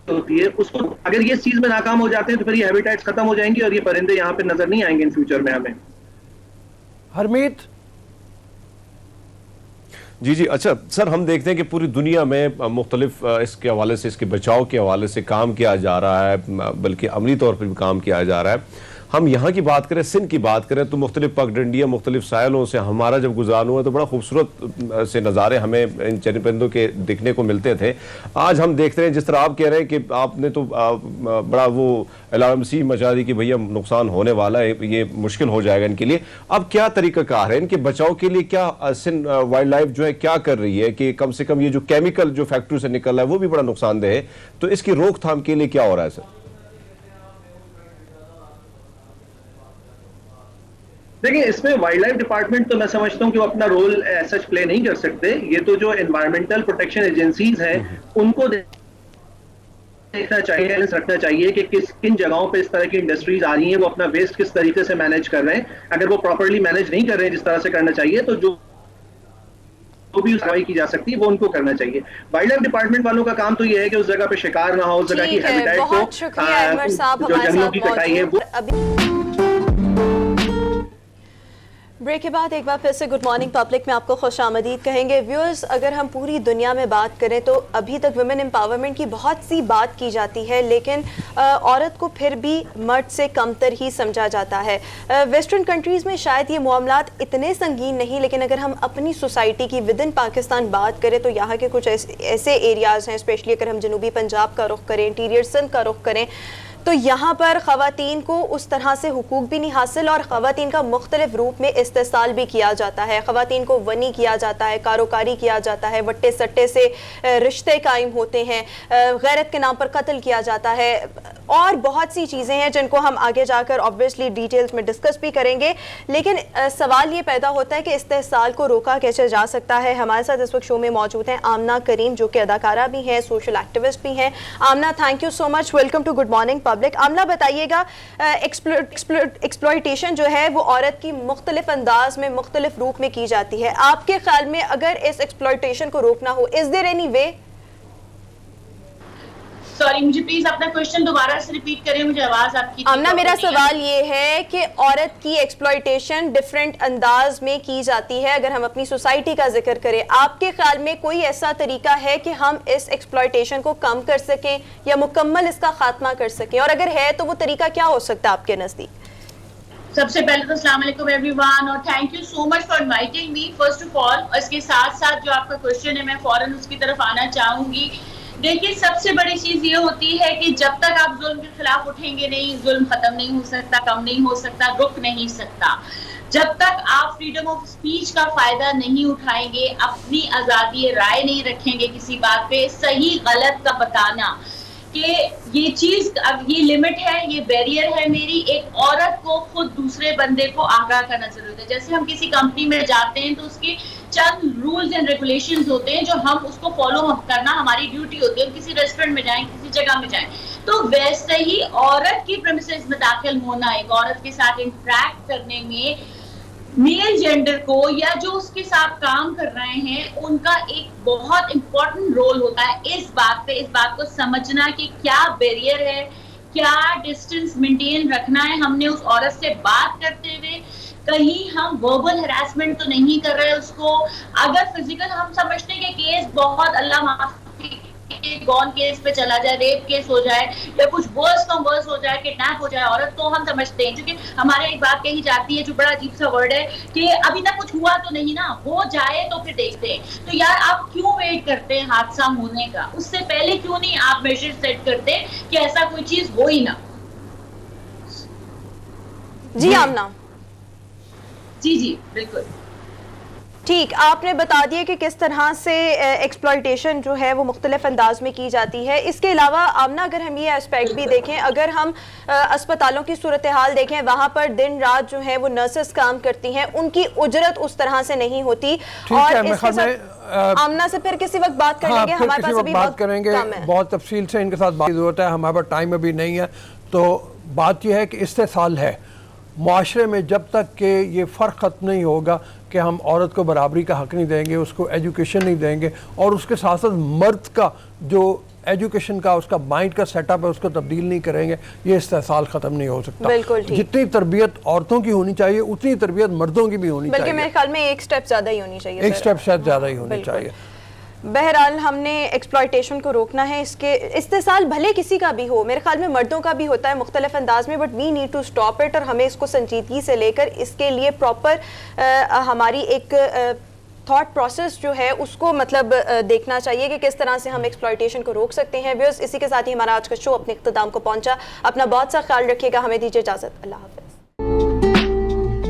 होती है, उसको अगर ये चीज में नाकाम हो जाते हैं तो फिर ये हैबिटेट्स खत्म हो जाएंगी और ये परिंदे यहाँ पे नजर नहीं आएंगे इन फ्यूचर में हमें। हरमीत जी अच्छा सर, हम देखते हैं कि पूरी दुनिया में मुख्तलिफ इसके हवाले से, इसके बचाव के हवाले से काम किया जा रहा है, बल्कि अमली तौर पर भी काम किया जा रहा है। हम यहाँ की बात करें, सिंध की बात करें, तो मुख्तलिफ पगडंडियाँ मुख्तलिफ साइलों से हमारा जब गुजारना हुआ तो बड़ा खूबसूरत से नज़ारे हमें इन चरिंदों के दिखने को मिलते थे। आज हम देखते हैं जिस तरह आप कह रहे हैं कि आपने तो बड़ा वो अलार्म सी मचा दी कि भैया नुकसान होने वाला है, ये मुश्किल हो जाएगा इनके लिए। अब क्या तरीक़ाकार है इनके बचाव के लिए? क्या सिंध वाइल्ड लाइफ जो है क्या कर रही है कि कम से कम ये जो केमिकल जो फैक्ट्री से निकल रहा है वो भी बड़ा नुकसानदेह है, तो इसकी रोकथाम के लिए क्या हो रहा है सर? देखिए इसमें वाइल्ड लाइफ डिपार्टमेंट तो मैं समझता हूँ कि वो अपना रोल सच प्ले नहीं कर सकते। ये तो जो एनवायरमेंटल प्रोटेक्शन एजेंसीज हैं उनको देखना चाहिए, बैलेंस रखना चाहिए कि किन जगहों पे इस तरह की इंडस्ट्रीज आ रही हैं, वो अपना वेस्ट किस तरीके से मैनेज कर रहे हैं। अगर वो प्रॉपर्ली मैनेज नहीं कर रहे हैं जिस तरह से करना चाहिए, तो जो भी कार्रवाई की जा सकती है वो उनको करना चाहिए। वाइल्ड लाइफ डिपार्टमेंट वालों का काम तो ये है कि उस जगह पे शिकार ना हो, उस जगह की हैबिटेट को, जो जंगलों की कटाई है वो। ब्रेक के बाद एक बार फिर से गुड मॉर्निंग पब्लिक में आपको खुशामदीद कहेंगे। व्यूअर्स, अगर हम पूरी दुनिया में बात करें तो अभी तक वुमेन एम्पावरमेंट की बहुत सी बात की जाती है, लेकिन औरत को फिर भी मर्द से कमतर ही समझा जाता है। वेस्टर्न कंट्रीज़ में शायद ये मामलात इतने संगीन नहीं, लेकिन अगर हम अपनी सोसाइटी की विद इन पाकिस्तान बात करें तो यहाँ के कुछ ऐसे एरियाज़ हैं, स्पेशली अगर हम जनूबी पंजाब का रुख करें, इंटीरियर सिंध का रुख करें, तो यहाँ पर ख़वातीन को उस तरह से हुकूक भी नहीं हासिल और ख़वातीन का मुख्तलिफ रूप में इस्तेसाल भी किया जाता है। ख़वातीन को वनी किया जाता है, कारोकारी किया जाता है, वट्टे सट्टे से रिश्ते कायम होते हैं, गैरत के नाम पर कत्ल किया जाता है, और बहुत सी चीज़ें हैं जिनको हम आगे जाकर ऑब्वियसली डिटेल्स में डिस्कस भी करेंगे। लेकिन सवाल ये पैदा होता है कि इस्तेसाल को रोका कैसे जा सकता है। हमारे साथ इस वक्त शो में मौजूद हैं आमना करीम, जो कि अदाकारा भी हैं, सोशल एक्टिविस्ट भी हैं। Amna, thank you so much, welcome to good morning public. Amna, बताइएगा, एक्सप्लॉयटेशन जो है वो औरत की मुख्तलिफ अंदाज में मुख्तलिफ रूप में की जाती है। आपके ख्याल में अगर इस एक्सप्लॉयटेशन को रोकना हो, is there any way? Sorry, मुझे प्लीज अपना क्वेश्चन दोबारा से रिपीट करें, मुझे आवाज आपकी। आमना, मेरा सवाल ये है कि औरत की एक्सप्लॉयटेशन डिफरेंट अंदाज में की जाती है। अगर हम अपनी सोसाइटी का जिक्र करें, आपके ख्याल में कोई ऐसा तरीका है कि हम इस एक्सप्लॉयटेशन को कम कर सकें या मुकम्मल इसका खात्मा कर सकें, और अगर है तो वो तरीका क्या हो सकता है आपके नजदीक? सबसे पहले तो अस्सलाम वालेकुम एवरीवन, और thank you so much for inviting me first of all. इसके साथ साथ जो आपका क्वेश्चन है मैं फौरन उसकी तरफ आना चाहूंगी। देखिए, सबसे बड़ी चीज ये होती है कि जब तक आप जुल्म के खिलाफ उठेंगे नहीं, जुल्म खत्म नहीं हो सकता, कम नहीं हो सकता, रुक नहीं सकता। जब तक आप फ्रीडम ऑफ स्पीच का फायदा नहीं उठाएंगे, अपनी आजादी राय नहीं रखेंगे किसी बात पे, सही गलत का बताना, कि ये चीज, अब ये लिमिट है, ये बैरियर है मेरी, एक औरत को खुद दूसरे बंदे को आगाह करना जरूरत है। जैसे हम किसी कंपनी में जाते हैं तो उसके चंद रूल्स एंड रेगुलेशंस होते हैं जो हम उसको फॉलो करना हमारी ड्यूटी होती है। किसी रेस्टोरेंट में जाएं, किसी जगह में जाएं, तो वैसे ही औरत की प्रेमिसेस में दाखिल होना, एक औरत के साथ इंटरेक्ट करने में मेल जेंडर को या जो उसके साथ काम कर रहे हैं उनका एक बहुत इंपॉर्टेंट रोल होता है इस बात को समझना कि क्या बैरियर है, क्या डिस्टेंस मेंटेन रखना है हमने उस औरत से बात करते हुए, कहीं हम वर्बल हैरेसमेंट तो नहीं कर रहे उसको। अगर फिजिकल हम समझते हैं कि केस बहुत अल्लाह माफी गॉन केस पे चला जाए, रेप केस हो जाए या कुछ वर्स कम वर्स हो जाए, किडनैप हो जाए औरत, तो हम समझते हैं, क्योंकि हमारे एक बात कही जाती है जो बड़ा अजीब सा वर्ड है कि अभी तक कुछ हुआ तो नहीं ना, हो जाए तो फिर देखते हैं। तो यार आप क्यों वेट करते हैं हादसा होने का? उससे पहले क्यों नहीं आप मेजर सेट करते कि ऐसा कोई चीज हो ही ना। जी आमना। जी बिल्कुल ठीक, आपने बता दिया कि किस तरह से एक्सप्लॉयटेशन जो है वो मुख्तलिफ अंदाज में की जाती है। इसके अलावा आमना, अगर हम ये एस्पेक्ट भी देखें, अगर हम अस्पतालों की सूरत हाल देखें, वहाँ पर दिन रात जो है वो नर्सेस काम करती हैं, उनकी उजरत उस तरह से नहीं होती। और इसके साथ आमना से फिर किसी वक्त बात कर लेंगे, हमारे पास अभी बात करेंगे, बहुत तफसील से इनके साथ बात की जरूरत है, हमारे पास टाइम अभी नहीं है। तो बात यह है कि इस्तेसाल है मुआशरे में, जब तक कि ये फ़र्क ख़त्म नहीं होगा कि हम औरत को बराबरी का हक़ नहीं देंगे, उसको एजुकेशन नहीं देंगे, और उसके साथ साथ मर्द का जो एजुकेशन का उसका माइंड का सेटअप है उसको तब्दील नहीं करेंगे, ये इस्तेसाल ख़त्म नहीं हो सकता। जितनी तरबियत औरतों की होनी चाहिए उतनी तरबियत मर्दों की भी होनी चाहिए, बल्कि मेरे ख्याल में एक स्टेप ज़्यादा ही होनी चाहिए, एक स्टेप शायद ज़्यादा ही होनी चाहिए। बहरहाल हमने एक्सप्लॉयटेशन को रोकना है। इसके इस्तेसाल भले किसी का भी हो, मेरे ख्याल में मर्दों का भी होता है मुख्तलिफ अंदाज में, but we need to stop it. और हमें इसको संजीदगी से लेकर इसके लिए प्रॉपर हमारी एक थॉट प्रोसेस जो है उसको मतलब देखना चाहिए कि किस तरह से हम एक्सप्लॉयटेशन को रोक सकते हैं। व्यूअर्स, इसी के साथ ही हमारा आज का शो अपने इख्तिताम को पहुंचा। अपना बहुत सा ख्याल रखिएगा, हमें दीजिए इजाज़त, अल्लाह हाफ़िज़।